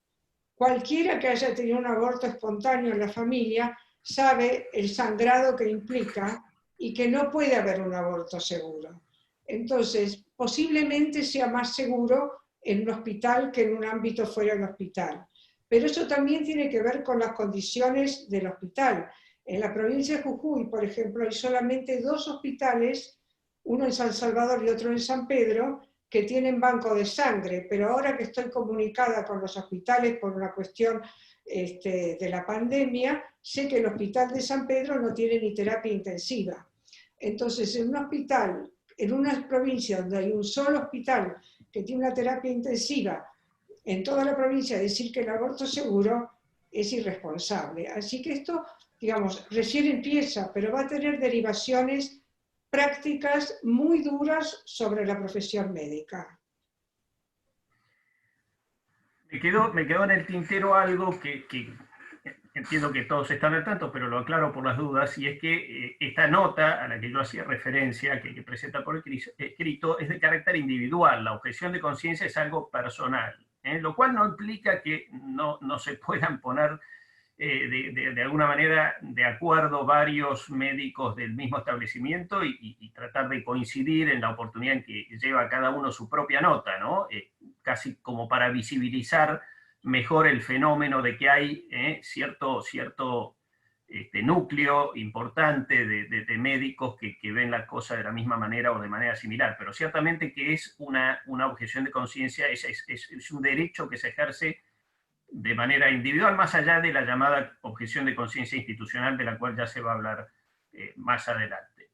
Cualquiera que haya tenido un aborto espontáneo en la familia sabe el sangrado que implica y que no puede haber un aborto seguro. Entonces, posiblemente sea más seguro en un hospital que en un ámbito fuera del hospital. Pero eso también tiene que ver con las condiciones del hospital. En la provincia de Jujuy, por ejemplo, hay solamente 2 hospitales, uno en San Salvador y otro en San Pedro, que tienen banco de sangre, pero ahora que estoy comunicada con los hospitales por una cuestión de la pandemia, sé que el hospital de San Pedro no tiene ni terapia intensiva. Entonces, en un hospital, en una provincia donde hay un solo hospital que tiene una terapia intensiva, en toda la provincia decir que el aborto seguro es irresponsable. Así que esto, digamos, recién empieza, pero va a tener derivaciones prácticas muy duras sobre la profesión médica. Me quedó en el tintero algo que entiendo que todos están al tanto, pero lo aclaro por las dudas, y es que esta nota a la que yo hacía referencia, que presenta por escrito, es de carácter individual. La objeción de conciencia es algo personal, lo cual no implica que no se puedan poner de alguna manera de acuerdo varios médicos del mismo establecimiento y tratar de coincidir en la oportunidad en que lleva cada uno su propia nota, ¿no? Casi como para visibilizar mejor el fenómeno de que hay cierto núcleo importante de médicos que ven la cosa de la misma manera o de manera similar, pero ciertamente que es una objeción de conciencia, es un derecho que se ejerce de manera individual, más allá de la llamada objeción de conciencia institucional, de la cual ya se va a hablar más adelante.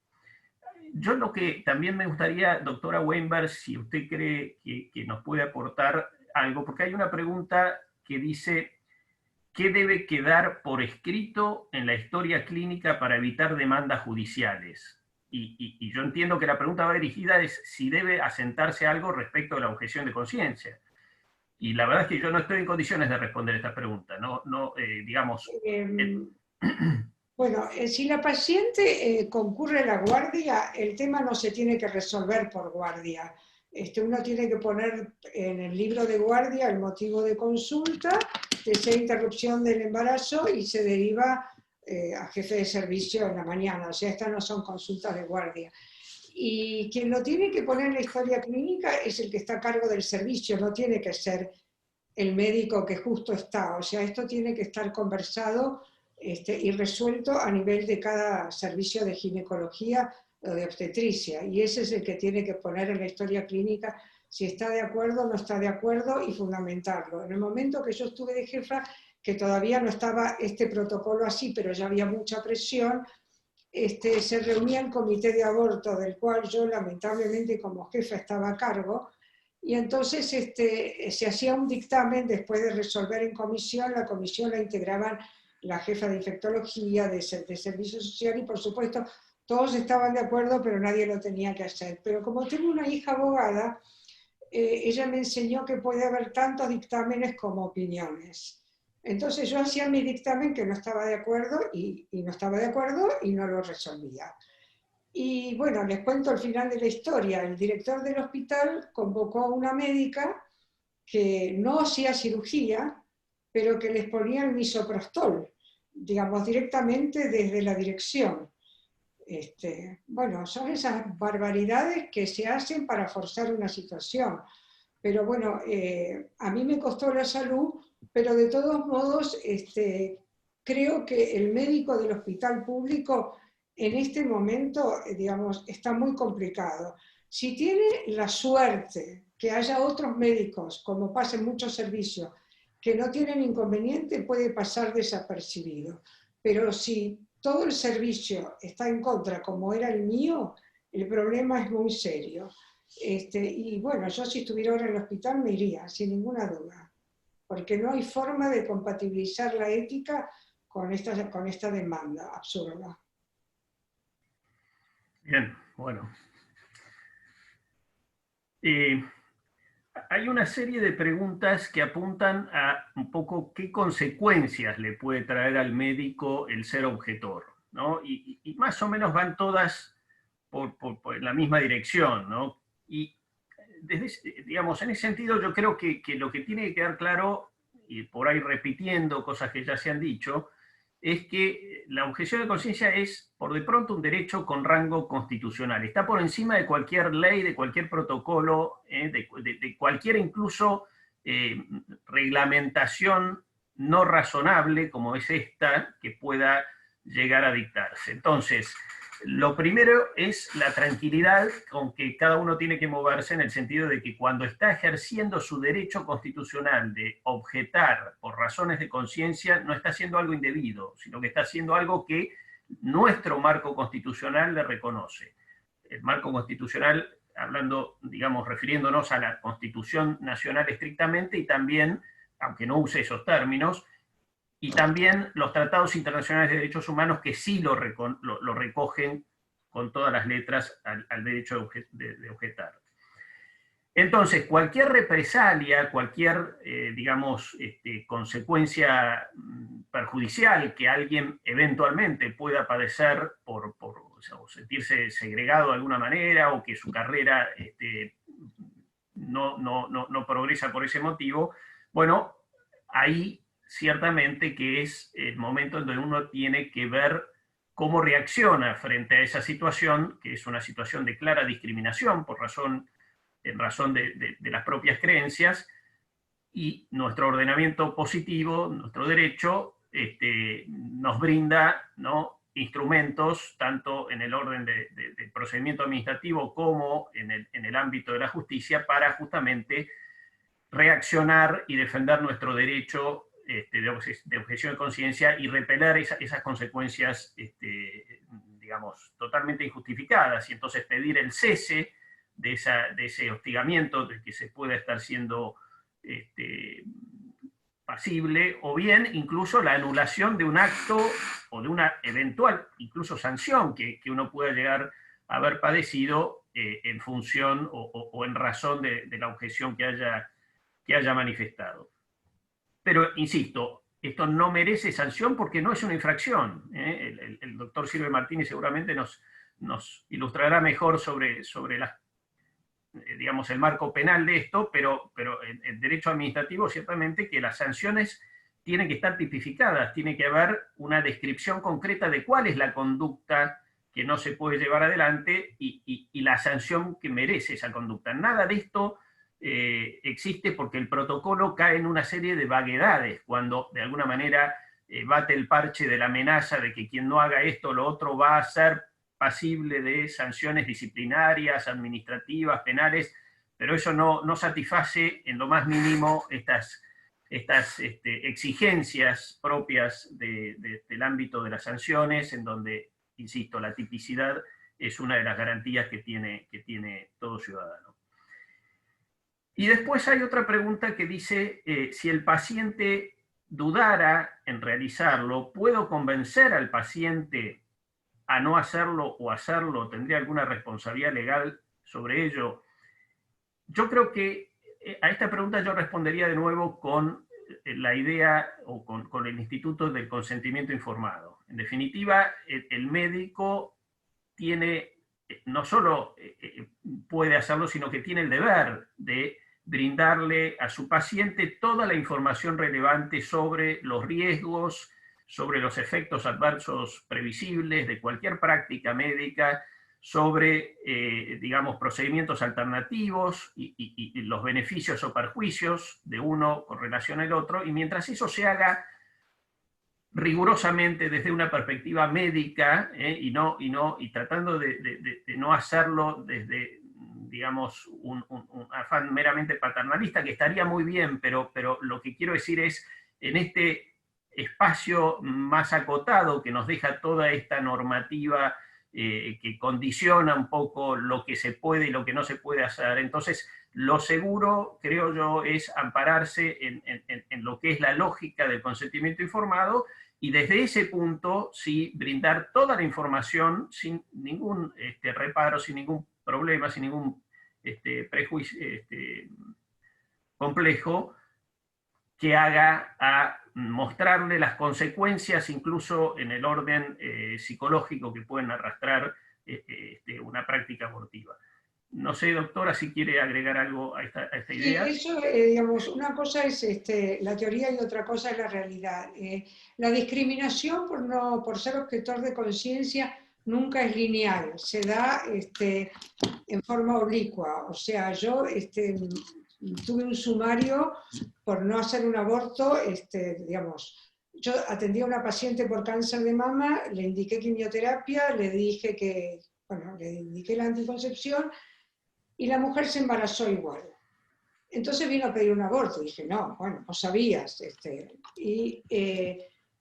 Yo lo que también me gustaría, doctora Weinberg, si usted cree que nos puede aportar algo, porque hay una pregunta que dice: ¿qué debe quedar por escrito en la historia clínica para evitar demandas judiciales? Y yo entiendo que la pregunta va dirigida es si debe asentarse algo respecto a la objeción de conciencia. Y la verdad es que yo no estoy en condiciones de responder esta pregunta. Digamos... Bueno, si la paciente concurre a la guardia, el tema no se tiene que resolver por guardia. Uno tiene que poner en el libro de guardia el motivo de consulta, desea interrupción del embarazo y se deriva a jefe de servicio en la mañana. O sea, estas no son consultas de guardia. Y quien lo tiene que poner en la historia clínica es el que está a cargo del servicio, no tiene que ser el médico que justo está. O sea, esto tiene que estar conversado y resuelto a nivel de cada servicio de ginecología o de obstetricia, y ese es el que tiene que poner en la historia clínica si está de acuerdo o no está de acuerdo y fundamentarlo. En el momento que yo estuve de jefa, que todavía no estaba este protocolo así, pero ya había mucha presión, se reunía el comité de aborto, del cual yo lamentablemente como jefa estaba a cargo, y entonces se hacía un dictamen después de resolver en comisión. La comisión la integraban la jefa de infectología, de servicio social, y por supuesto todos estaban de acuerdo, pero nadie lo tenía que hacer. Pero como tengo una hija abogada, ella me enseñó que puede haber tantos dictámenes como opiniones. Entonces yo hacía mi dictamen que no estaba de acuerdo y no estaba de acuerdo y no lo resolvía. Y bueno, les cuento el final de la historia. El director del hospital convocó a una médica que no hacía cirugía, pero que les ponía el misoprostol, digamos, directamente desde la dirección. Bueno, son esas barbaridades que se hacen para forzar una situación. Pero bueno, a mí me costó la salud, pero de todos modos creo que el médico del hospital público en este momento, digamos, está muy complicado. Si tiene la suerte que haya otros médicos, como pasa en muchos servicios, que no tienen inconveniente, puede pasar desapercibido. Pero si todo el servicio está en contra, como era el mío, el problema es muy serio. Y bueno, yo si estuviera ahora en el hospital me iría, sin ninguna duda, porque no hay forma de compatibilizar la ética con esta demanda absurda. Bien, bueno. Hay una serie de preguntas que apuntan a un poco qué consecuencias le puede traer al médico el ser objetor, ¿no? Y más o menos van todas por la misma dirección, ¿no? Y digamos, en ese sentido yo creo que lo que tiene que quedar claro, y por ahí repitiendo cosas que ya se han dicho, es que la objeción de conciencia es, por de pronto, un derecho con rango constitucional. Está por encima de cualquier ley, de cualquier protocolo, de cualquier incluso reglamentación no razonable, como es esta, que pueda llegar a dictarse. Entonces, lo primero es la tranquilidad con que cada uno tiene que moverse, en el sentido de que cuando está ejerciendo su derecho constitucional de objetar por razones de conciencia, no está haciendo algo indebido, sino que está haciendo algo que nuestro marco constitucional le reconoce. El marco constitucional, hablando, digamos, refiriéndonos a la Constitución Nacional estrictamente, y también, aunque no use esos términos, y también los tratados internacionales de derechos humanos, que sí lo recogen con todas las letras al derecho de objetar. Entonces, cualquier represalia, cualquier, digamos, consecuencia perjudicial que alguien eventualmente pueda padecer o sentirse segregado de alguna manera, o que su carrera no progresa por ese motivo, bueno, ahí ciertamente que es el momento en donde uno tiene que ver cómo reacciona frente a esa situación, que es una situación de clara discriminación en razón de las propias creencias, y nuestro ordenamiento positivo, nuestro derecho, nos brinda, ¿no?, instrumentos, tanto en el orden del procedimiento administrativo como en el ámbito de la justicia, para justamente reaccionar y defender nuestro derecho de objeción de conciencia y repeler esas consecuencias, digamos, totalmente injustificadas, y entonces pedir el cese de ese hostigamiento de que se pueda estar siendo pasible, o bien incluso la anulación de un acto o de una eventual incluso sanción que uno pueda llegar a haber padecido en función o en razón de la objeción que haya manifestado. Pero, insisto, esto no merece sanción porque no es una infracción. El doctor Silvio Martínez seguramente nos ilustrará mejor sobre digamos, el marco penal de esto, pero el derecho administrativo ciertamente que las sanciones tienen que estar tipificadas, tiene que haber una descripción concreta de cuál es la conducta que no se puede llevar adelante y la sanción que merece esa conducta. Nada de esto existe porque el protocolo cae en una serie de vaguedades, cuando de alguna manera bate el parche de la amenaza de que quien no haga esto o lo otro va a ser pasible de sanciones disciplinarias, administrativas, penales, pero eso no satisface en lo más mínimo estas exigencias propias del ámbito de las sanciones, en donde, insisto, la tipicidad es una de las garantías que tiene todo ciudadano. Y después hay otra pregunta que dice, si el paciente dudara en realizarlo, ¿puedo convencer al paciente a no hacerlo o hacerlo? ¿Tendría alguna responsabilidad legal sobre ello? Yo creo que a esta pregunta yo respondería de nuevo con la idea o con el instituto del consentimiento informado. En definitiva, el médico tiene, no solo puede hacerlo, sino que tiene el deber de brindarle a su paciente toda la información relevante sobre los riesgos, sobre los efectos adversos previsibles de cualquier práctica médica, sobre, digamos, procedimientos alternativos y los beneficios o perjuicios de uno con relación al otro, y mientras eso se haga rigurosamente desde una perspectiva médica, y tratando de no hacerlo desde, digamos, un afán meramente paternalista, que estaría muy bien, pero lo que quiero decir es, en este espacio más acotado que nos deja toda esta normativa que condiciona un poco lo que se puede y lo que no se puede hacer. Entonces, lo seguro, creo yo, es ampararse en lo que es la lógica del consentimiento informado, y desde ese punto, sí, brindar toda la información sin ningún reparo, sin ningún problema, sin ningún prejuicio complejo, que haga a mostrarle las consecuencias, incluso en el orden psicológico, que pueden arrastrar una práctica abortiva. No sé, doctora, si quiere agregar algo a esta idea. Sí, eso, digamos, una cosa es la teoría y otra cosa es la realidad. La discriminación por ser objetor de conciencia nunca es lineal, se da en forma oblicua. O sea, yo tuve un sumario por no hacer un aborto, digamos, yo atendí a una paciente por cáncer de mama, le indiqué quimioterapia, le dije que, bueno, le indiqué la anticoncepción, y la mujer se embarazó igual. Entonces vino a pedir un aborto, y dije, no, bueno, no sabías.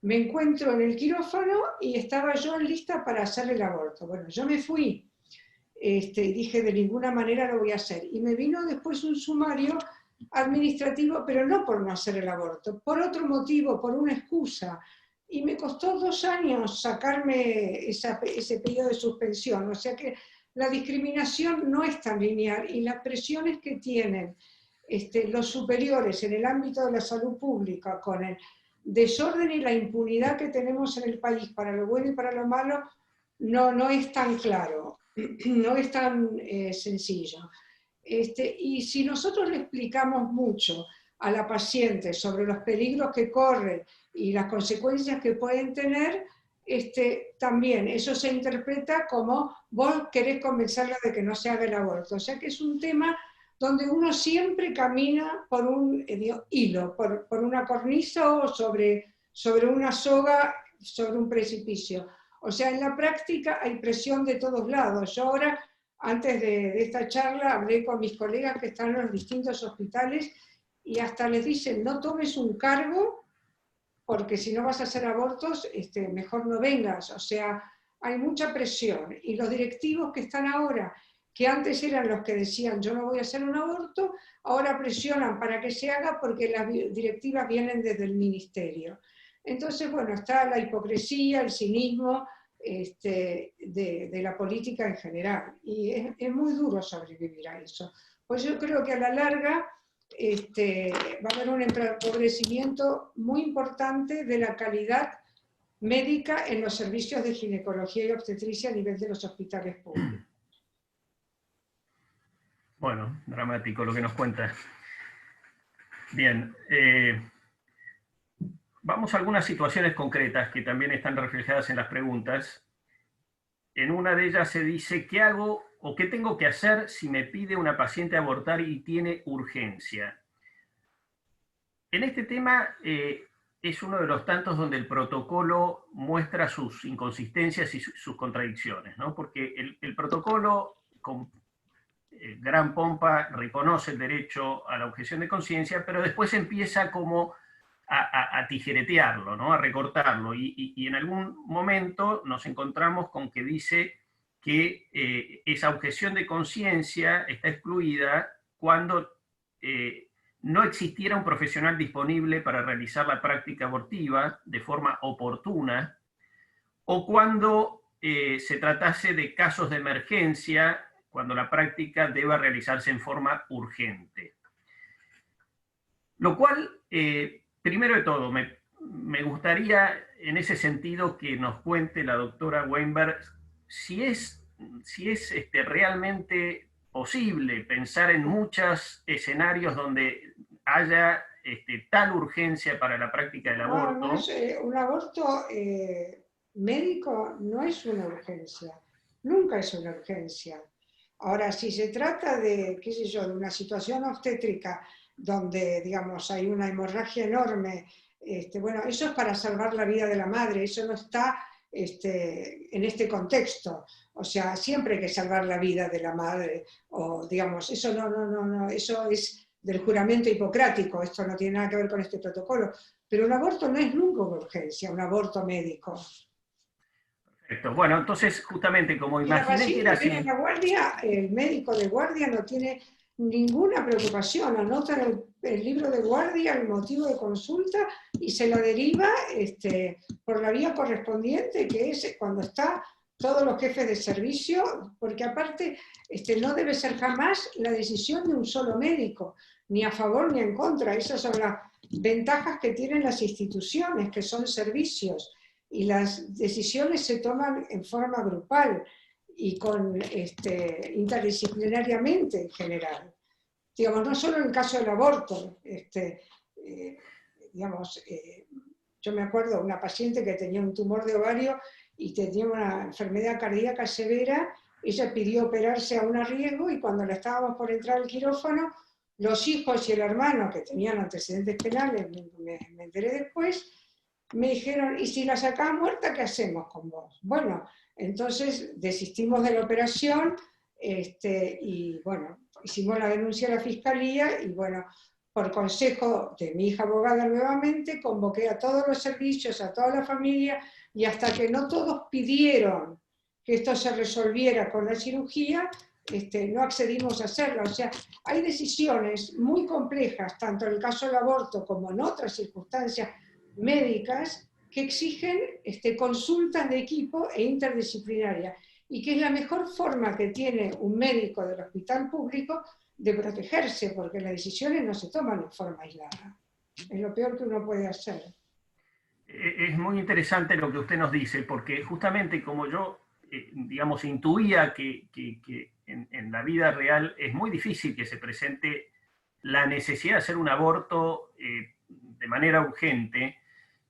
Me encuentro en el quirófano y estaba yo lista para hacer el aborto. Bueno, yo me fui, dije, de ninguna manera lo voy a hacer. Y me vino después un sumario administrativo, pero no por no hacer el aborto, por otro motivo, por una excusa. Y me costó 2 años sacarme ese periodo de suspensión. O sea que la discriminación no es tan lineal, y las presiones que tienen los superiores en el ámbito de la salud pública, con el desorden y la impunidad que tenemos en el país para lo bueno y para lo malo, no es tan claro, no es tan sencillo. Y si nosotros le explicamos mucho a la paciente sobre los peligros que corre y las consecuencias que pueden tener, también eso se interpreta como vos querés convencerla de que no se haga el aborto. O sea que es un tema donde uno siempre camina por un hilo, por una cornisa o sobre sobre una soga, sobre un precipicio. O sea, en la práctica hay presión de todos lados. Yo ahora, antes de esta charla, hablé con mis colegas que están en los distintos hospitales y hasta les dicen, no tomes un cargo porque si no vas a hacer abortos, mejor no vengas. O sea, hay mucha presión. Y los directivos que están ahora, que antes eran los que decían yo no voy a hacer un aborto, ahora presionan para que se haga porque las directivas vienen desde el ministerio. Entonces, bueno, está la hipocresía, el cinismo de la política en general. Y es muy duro sobrevivir a eso. Pues yo creo que a la larga va a haber un empobrecimiento muy importante de la calidad médica en los servicios de ginecología y obstetricia a nivel de los hospitales públicos. Bueno, dramático lo que nos cuenta. Bien, vamos a algunas situaciones concretas que también están reflejadas en las preguntas. En una de ellas se dice, ¿qué hago o qué tengo que hacer si me pide una paciente abortar y tiene urgencia? En este tema es uno de los tantos donde el protocolo muestra sus inconsistencias y sus contradicciones, ¿no? Porque el protocolo, con gran pompa, reconoce el derecho a la objeción de conciencia, pero después empieza como a tijeretearlo, ¿no? A recortarlo, y en algún momento nos encontramos con que dice que esa objeción de conciencia está excluida cuando no existiera un profesional disponible para realizar la práctica abortiva de forma oportuna, o cuando se tratase de casos de emergencia, cuando la práctica deba realizarse en forma urgente. Lo cual, primero de todo, me gustaría en ese sentido que nos cuente la doctora Weinberg si es realmente posible pensar en muchos escenarios donde haya tal urgencia para la práctica del aborto. No es, un aborto médico no es una urgencia, nunca es una urgencia. Ahora, si se trata de, qué sé yo, de una situación obstétrica donde, digamos, hay una hemorragia enorme, bueno, eso es para salvar la vida de la madre, eso no está en este contexto. O sea, siempre hay que salvar la vida de la madre, o digamos, eso no, eso es del juramento hipocrático, esto no tiene nada que ver con este protocolo. Pero un aborto no es nunca una urgencia, un aborto médico. Perfecto. Bueno, entonces, justamente como imaginé que era así. En la guardia, el médico de guardia no tiene ninguna preocupación, anota en el libro de guardia el motivo de consulta y se la deriva por la vía correspondiente, que es cuando está todos los jefes de servicio, porque aparte no debe ser jamás la decisión de un solo médico, ni a favor ni en contra. Esas son las ventajas que tienen las instituciones, que son servicios, y las decisiones se toman en forma grupal y interdisciplinariamente en general. Digamos, no solo en el caso del aborto. Yo me acuerdo de una paciente que tenía un tumor de ovario y tenía una enfermedad cardíaca severa. Ella pidió operarse a un riesgo y cuando la estábamos por entrar al quirófano, los hijos y el hermano, que tenían antecedentes penales, me enteré después, me dijeron, ¿y si la sacás muerta, qué hacemos con vos? Bueno, entonces desistimos de la operación y bueno, hicimos la denuncia a la fiscalía y bueno, por consejo de mi hija abogada nuevamente, convoqué a todos los servicios, a toda la familia, y hasta que no todos pidieron que esto se resolviera con la cirugía, no accedimos a hacerla. O sea, hay decisiones muy complejas, tanto en el caso del aborto como en otras circunstancias médicas, que exigen consultas de equipo e interdisciplinaria, y que es la mejor forma que tiene un médico del hospital público de protegerse, porque las decisiones no se toman en forma aislada. Es lo peor que uno puede hacer. Es muy interesante lo que usted nos dice, porque justamente como yo, digamos, intuía que en la vida real es muy difícil que se presente la necesidad de hacer un aborto de manera urgente,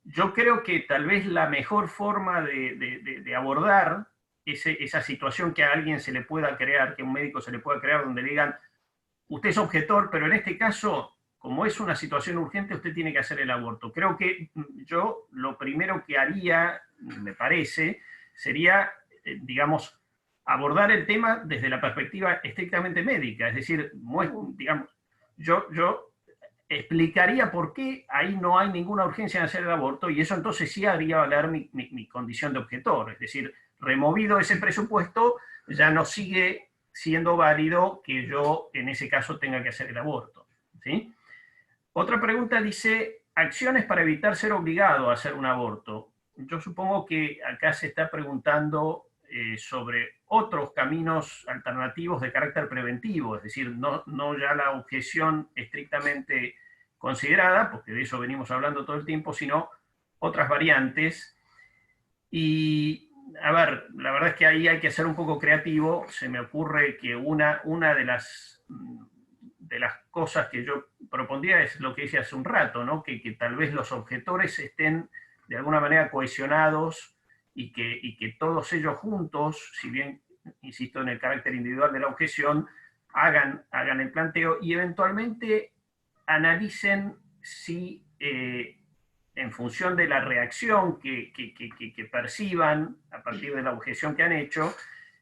yo creo que tal vez la mejor forma de abordar esa situación que a alguien se le pueda crear, que a un médico se le pueda crear, donde digan, usted es objetor, pero en este caso como es una situación urgente, usted tiene que hacer el aborto. Creo que yo lo primero que haría, me parece, sería, digamos, abordar el tema desde la perspectiva estrictamente médica, es decir, digamos, yo explicaría por qué ahí no hay ninguna urgencia en hacer el aborto, y eso entonces sí haría valer mi condición de objetor, es decir, removido ese presupuesto, ya no sigue siendo válido que yo en ese caso tenga que hacer el aborto, ¿sí? Otra pregunta dice, acciones para evitar ser obligado a hacer un aborto. Yo supongo que acá se está preguntando sobre otros caminos alternativos de carácter preventivo, es decir, no ya la objeción estrictamente considerada, porque de eso venimos hablando todo el tiempo, sino otras variantes. Y, a ver, la verdad es que ahí hay que ser un poco creativo. Se me ocurre que una de las cosas que yo propondría es lo que hice hace un rato, ¿no? Que tal vez los objetores estén de alguna manera cohesionados y que todos ellos juntos, si bien, insisto, en el carácter individual de la objeción, hagan el planteo y eventualmente analicen si, en función de la reacción que perciban a partir de la objeción que han hecho,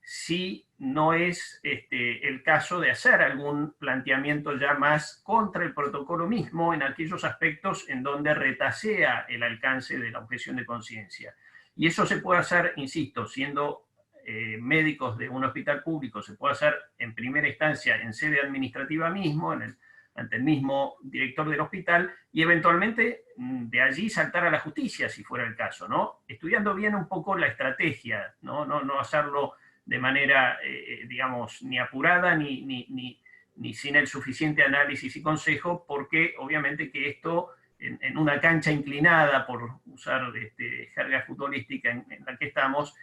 si no es el caso de hacer algún planteamiento ya más contra el protocolo mismo en aquellos aspectos en donde retasea el alcance de la objeción de conciencia. Y eso se puede hacer, insisto, siendo médicos de un hospital público, se puede hacer en primera instancia en sede administrativa mismo, ante el mismo director del hospital, y eventualmente de allí saltar a la justicia, si fuera el caso, ¿no? Estudiando bien un poco la estrategia, no hacerlo de manera, digamos, ni apurada ni sin el suficiente análisis y consejo, porque obviamente que esto, en una cancha inclinada, por usar jerga futbolística en la que estamos,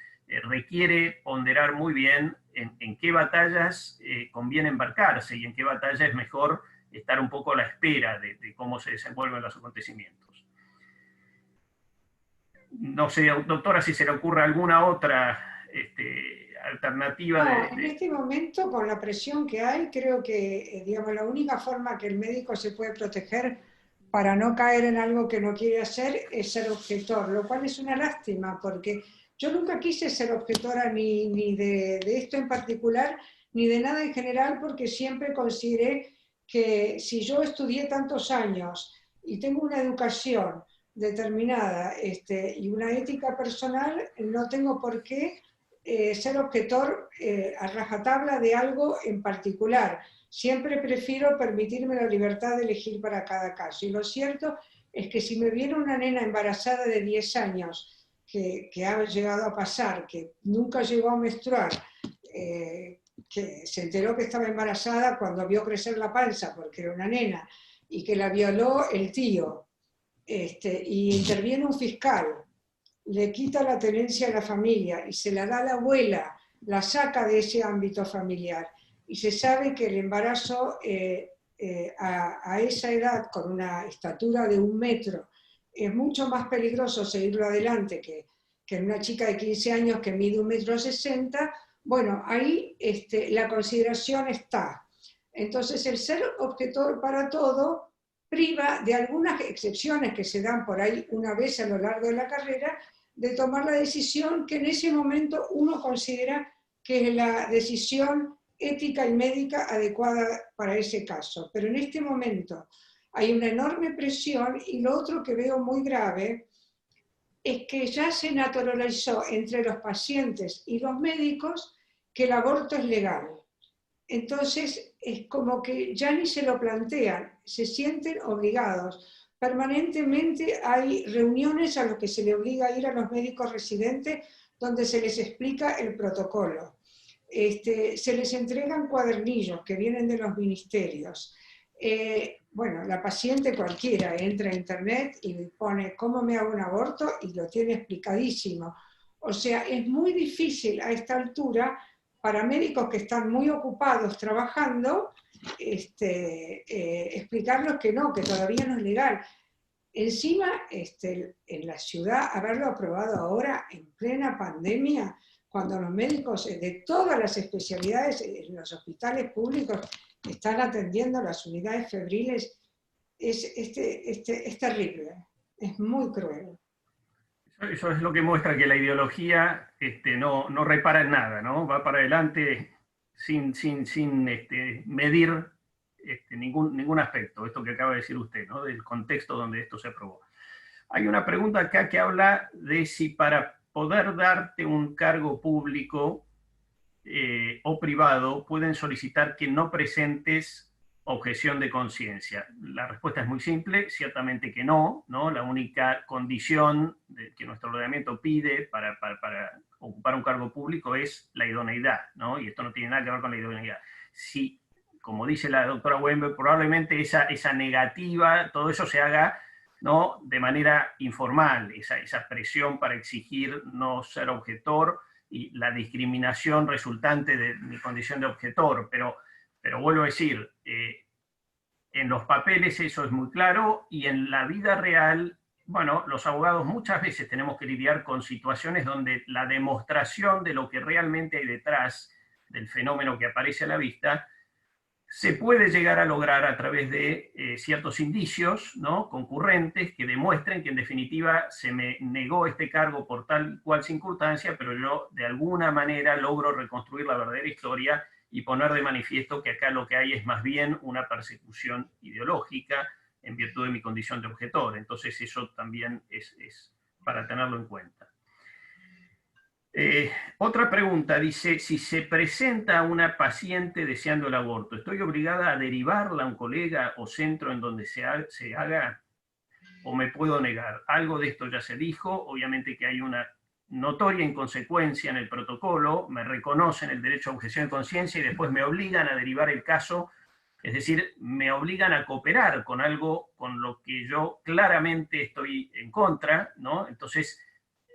requiere ponderar muy bien en qué batallas conviene embarcarse y en qué batallas es mejor estar un poco a la espera de cómo se desenvuelven los acontecimientos. No sé, doctora, si se le ocurre alguna otra alternativa. No, en este momento, con la presión que hay, creo que digamos, la única forma que el médico se puede proteger para no caer en algo que no quiere hacer es ser objetor, lo cual es una lástima, porque yo nunca quise ser objetora ni de esto en particular, ni de nada en general, porque siempre consideré que si yo estudié tantos años y tengo una educación determinada y una ética personal, no tengo por qué ser objetor a rajatabla de algo en particular. Siempre prefiero permitirme la libertad de elegir para cada caso. Y lo cierto es que si me viene una nena embarazada de 10 años, que ha llegado a pasar, que nunca llegó a menstruar, que se enteró que estaba embarazada cuando vio crecer la panza porque era una nena, y que la violó el tío, y interviene un fiscal, le quita la tenencia a la familia y se la da a la abuela, la saca de ese ámbito familiar, y se sabe que el embarazo a esa edad, con una estatura de 1 metro, es mucho más peligroso seguirlo adelante que en una chica de 15 años que mide 1,60 m. Bueno, ahí la consideración está. Entonces, el ser objetor para todo priva de algunas excepciones que se dan por ahí una vez a lo largo de la carrera, de tomar la decisión que en ese momento uno considera que es la decisión ética y médica adecuada para ese caso. Pero en este momento hay una enorme presión, y lo otro que veo muy grave es que ya se naturalizó entre los pacientes y los médicos que el aborto es legal. Entonces es como que ya ni se lo plantean, se sienten obligados. Permanentemente hay reuniones a las que se le obliga a ir a los médicos residentes donde se les explica el protocolo. Se les entregan cuadernillos que vienen de los ministerios. Bueno, la paciente cualquiera entra a internet y pone ¿cómo me hago un aborto? Y lo tiene explicadísimo. O sea, es muy difícil a esta altura para médicos que están muy ocupados trabajando, explicarlos que no, que todavía no es legal. Encima, en la ciudad, haberlo aprobado ahora en plena pandemia, cuando los médicos de todas las especialidades en los hospitales públicos están atendiendo las unidades febriles, es terrible, es muy cruel. Eso es lo que muestra que la ideología no repara en nada, ¿no? Va para adelante sin medir ningún aspecto, esto que acaba de decir usted, ¿no? Del contexto donde esto se aprobó. Hay una pregunta acá que habla de si para poder darte un cargo público o privado pueden solicitar que no presentes objeción de conciencia. La respuesta es muy simple, ciertamente que no, ¿no? La única condición que nuestro ordenamiento pide para ocupar un cargo público es la idoneidad, ¿no? Y esto no tiene nada que ver con la idoneidad. Si, como dice la doctora Weinberg, probablemente esa negativa, todo eso se haga, ¿no?, de manera informal, esa presión para exigir no ser objetor y la discriminación resultante de mi condición de objetor, pero vuelvo a decir, en los papeles eso es muy claro, y en la vida real, bueno, los abogados muchas veces tenemos que lidiar con situaciones donde la demostración de lo que realmente hay detrás del fenómeno que aparece a la vista se puede llegar a lograr a través de ciertos indicios, ¿no?, concurrentes que demuestren que en definitiva se me negó este cargo por tal cual circunstancia, pero yo de alguna manera logro reconstruir la verdadera historia y poner de manifiesto que acá lo que hay es más bien una persecución ideológica en virtud de mi condición de objetor. Entonces eso también es para tenerlo en cuenta. Otra pregunta dice, si se presenta una paciente deseando el aborto, ¿estoy obligada a derivarla a un colega o centro en donde se haga, o me puedo negar? Algo de esto ya se dijo, obviamente que hay una notoria inconsecuencia en el protocolo, me reconocen el derecho a objeción de conciencia y después me obligan a derivar el caso, es decir, me obligan a cooperar con algo con lo que yo claramente estoy en contra, ¿no? Entonces,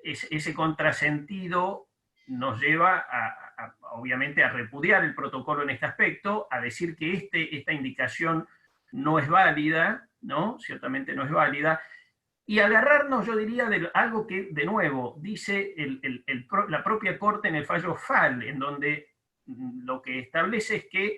ese contrasentido nos lleva obviamente a repudiar el protocolo en este aspecto, a decir que esta indicación no es válida, ¿no? Ciertamente no es válida, y agarrarnos, yo diría, de algo que, de nuevo, dice la propia Corte en el fallo FAL, en donde lo que establece es que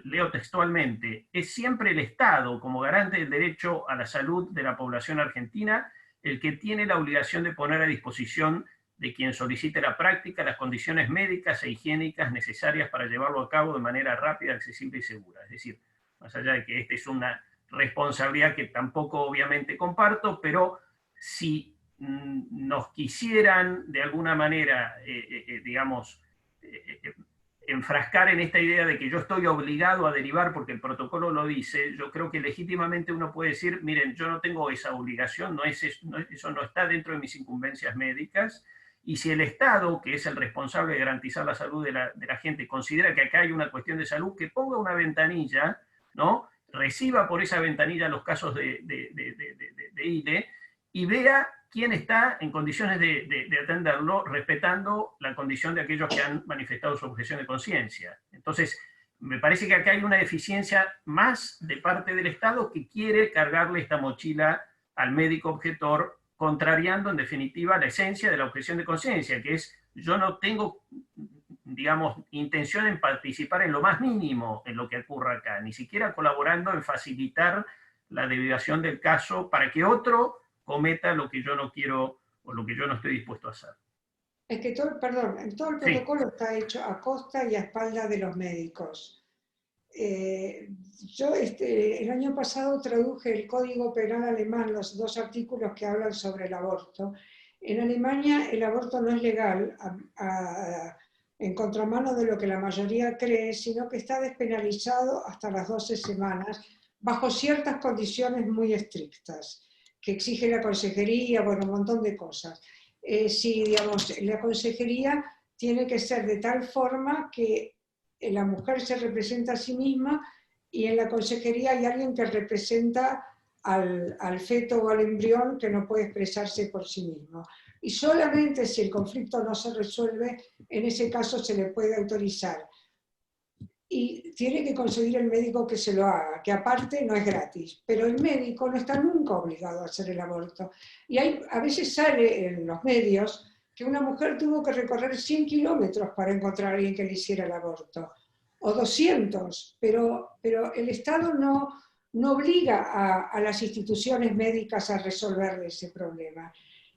leo textualmente, es siempre el Estado, como garante del derecho a la salud de la población argentina, el que tiene la obligación de poner a disposición de quien solicite la práctica las condiciones médicas e higiénicas necesarias para llevarlo a cabo de manera rápida, accesible y segura. Es decir, más allá de que esta es una responsabilidad que tampoco obviamente comparto, pero si nos quisieran de alguna manera, digamos, enfrascar en esta idea de que yo estoy obligado a derivar porque el protocolo lo dice, yo creo que legítimamente uno puede decir, miren, yo no tengo esa obligación, eso no está dentro de mis incumbencias médicas, y si el Estado, que es el responsable de garantizar la salud de la gente, considera que acá hay una cuestión de salud, que ponga una ventanilla, ¿no?, reciba por esa ventanilla los casos de ILE y vea quién está en condiciones de atenderlo, respetando la condición de aquellos que han manifestado su objeción de conciencia. Entonces, me parece que acá hay una deficiencia más de parte del Estado que quiere cargarle esta mochila al médico objetor, contrariando en definitiva la esencia de la objeción de conciencia, que es, yo no tengo, digamos, intención en participar en lo más mínimo en lo que ocurra acá, ni siquiera colaborando en facilitar la derivación del caso para que otro cometa lo que yo no quiero o lo que yo no estoy dispuesto a hacer. Es que todo el protocolo está hecho a costa y a espalda de los médicos. Yo el año pasado traduje el Código Penal alemán, los 2 artículos que hablan sobre el aborto. En Alemania el aborto no es legal, en contramano de lo que la mayoría cree, sino que está despenalizado hasta las 12 semanas, bajo ciertas condiciones muy estrictas, que exige la consejería, bueno, un montón de cosas. Si, digamos, la consejería tiene que ser de tal forma que la mujer se representa a sí misma y en la consejería hay alguien que representa al feto o al embrión que no puede expresarse por sí mismo. Y solamente si el conflicto no se resuelve, en ese caso se le puede autorizar. Y tiene que conseguir el médico que se lo haga, que aparte no es gratis, pero el médico no está nunca obligado a hacer el aborto. Y a veces sale en los medios que una mujer tuvo que recorrer 100 kilómetros para encontrar a alguien que le hiciera el aborto, o 200, pero el Estado no no obliga a las instituciones médicas a resolver ese problema.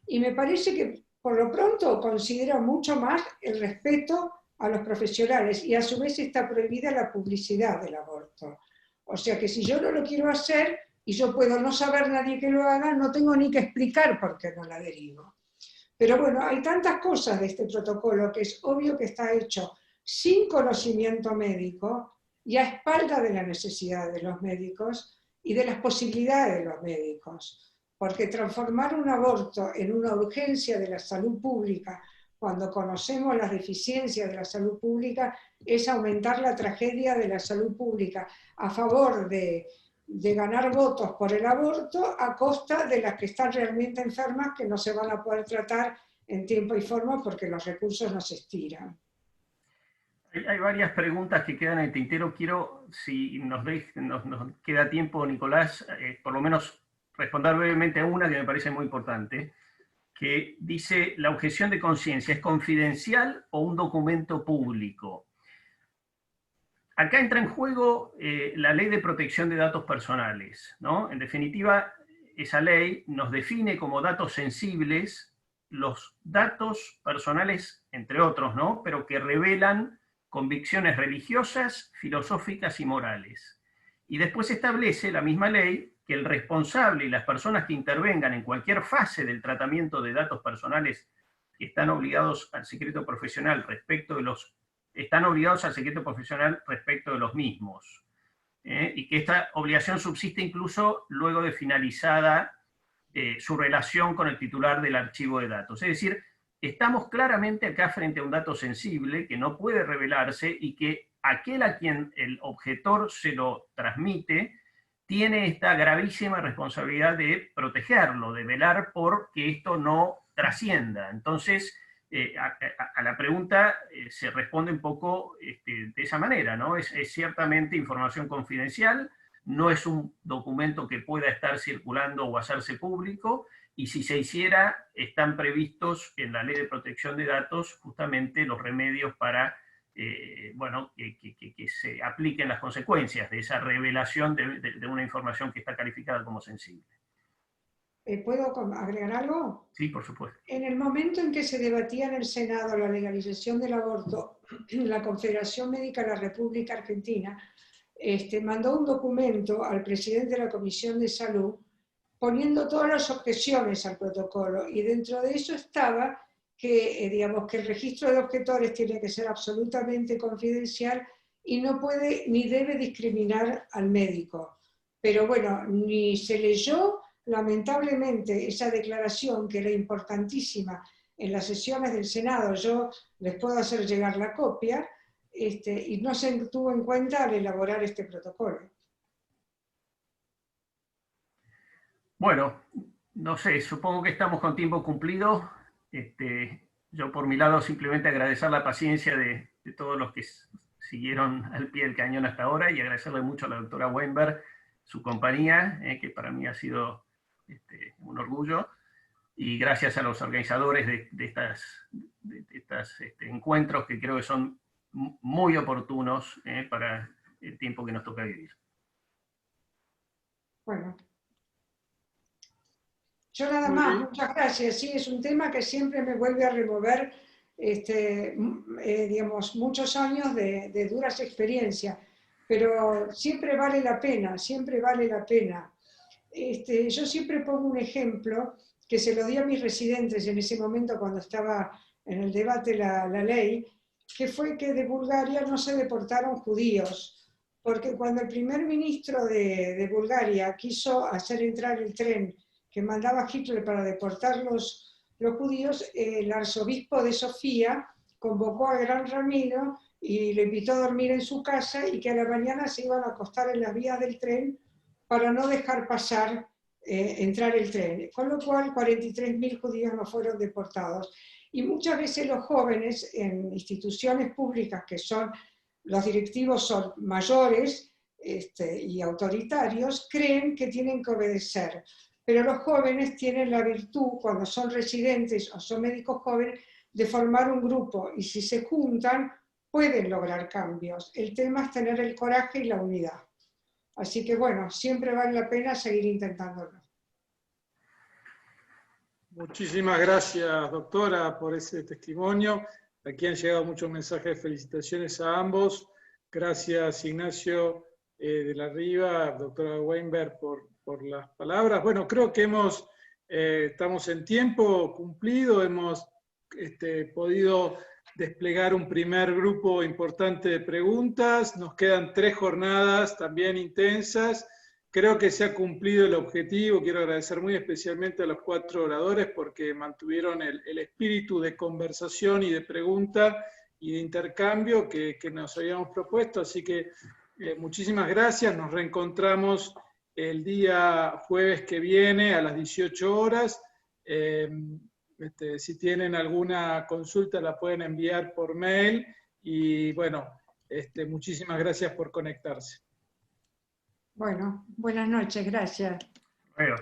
Y me parece que por lo pronto considera mucho más el respeto a los profesionales y a su vez está prohibida la publicidad del aborto. O sea que si yo no lo quiero hacer y yo puedo no saber nadie que lo haga, no tengo ni que explicar por qué no la derivo. Pero bueno, hay tantas cosas de este protocolo que es obvio que está hecho sin conocimiento médico y a espalda de la necesidad de los médicos y de las posibilidades de los médicos. Porque transformar un aborto en una urgencia de la salud pública, cuando conocemos las deficiencias de la salud pública, es aumentar la tragedia de la salud pública a favor de ganar votos por el aborto a costa de las que están realmente enfermas que no se van a poder tratar en tiempo y forma porque los recursos no se estiran. Hay varias preguntas que quedan en el tintero. Quiero, si nos queda tiempo, Nicolás, por lo menos responder brevemente a una que me parece muy importante, que dice: ¿la objeción de conciencia es confidencial o un documento público? Acá entra en juego la Ley de Protección de Datos Personales, ¿no? En definitiva, esa ley nos define como datos sensibles los datos personales, entre otros, ¿no? Pero que revelan convicciones religiosas, filosóficas y morales. Y después establece la misma ley que el responsable y las personas que intervengan en cualquier fase del tratamiento de datos personales que están obligados al secreto profesional respecto de los mismos. Y que esta obligación subsiste incluso luego de finalizada su relación con el titular del archivo de datos. Es decir, estamos claramente acá frente a un dato sensible que no puede revelarse y que aquel a quien el objetor se lo transmite tiene esta gravísima responsabilidad de protegerlo, de velar por que esto no trascienda. Entonces, a la pregunta se responde un poco de esa manera, ¿no? Es ciertamente información confidencial, no es un documento que pueda estar circulando o hacerse público, y si se hiciera, están previstos en la Ley de Protección de Datos justamente los remedios para que se apliquen las consecuencias de esa revelación de una información que está calificada como sensible. ¿Puedo agregar algo? Sí, por supuesto. En el momento en que se debatía en el Senado la legalización del aborto, la Confederación Médica de la República Argentina mandó un documento al presidente de la Comisión de Salud poniendo todas las objeciones al protocolo, y dentro de eso estaba que, que el registro de objetores tiene que ser absolutamente confidencial y no puede ni debe discriminar al médico. Pero bueno, ni se leyó lamentablemente esa declaración que era importantísima en las sesiones del Senado. Yo les puedo hacer llegar la copia, y no se tuvo en cuenta al elaborar este protocolo. Bueno, no sé, supongo que estamos con tiempo cumplido. Yo por mi lado simplemente agradecer la paciencia de todos los que siguieron al pie del cañón hasta ahora, y agradecerle mucho a la doctora Weinberg su compañía, que para mí ha sido un orgullo, y gracias a los organizadores de estos encuentros que creo que son muy oportunos para el tiempo que nos toca vivir. Bueno. Yo nada más, muchas gracias. Sí, es un tema que siempre me vuelve a remover, muchos años de duras experiencias, pero siempre vale la pena, siempre vale la pena. Yo siempre pongo un ejemplo que se lo di a mis residentes en ese momento cuando estaba en el debate la ley, que fue que de Bulgaria no se deportaron judíos, porque cuando el primer ministro de Bulgaria quiso hacer entrar el tren que mandaba Hitler para deportar los judíos, el arzobispo de Sofía convocó al gran Ramiro y lo invitó a dormir en su casa, y que a la mañana se iban a acostar en las vías del tren para no dejar pasar, entrar el tren. Con lo cual 43.000 judíos no fueron deportados. Y muchas veces los jóvenes en instituciones públicas, que son, los directivos son mayores y autoritarios, creen que tienen que obedecer. Pero los jóvenes tienen la virtud, cuando son residentes o son médicos jóvenes, de formar un grupo, y si se juntan pueden lograr cambios. El tema es tener el coraje y la unidad. Así que bueno, siempre vale la pena seguir intentándolo. Muchísimas gracias, doctora, por ese testimonio. Aquí han llegado muchos mensajes de felicitaciones a ambos. Gracias, Ignacio de la Riva, doctora Weinberg, por las palabras. Bueno, creo que estamos en tiempo cumplido, hemos podido desplegar un primer grupo importante de preguntas. Nos quedan 3 jornadas también intensas. Creo que se ha cumplido el objetivo. Quiero agradecer muy especialmente a los 4 oradores porque mantuvieron el espíritu de conversación y de pregunta y de intercambio que nos habíamos propuesto. Así que muchísimas gracias. Nos reencontramos el día jueves que viene a las 18 horas. Si tienen alguna consulta la pueden enviar por mail. Y bueno, muchísimas gracias por conectarse. Bueno, buenas noches, gracias. Bueno.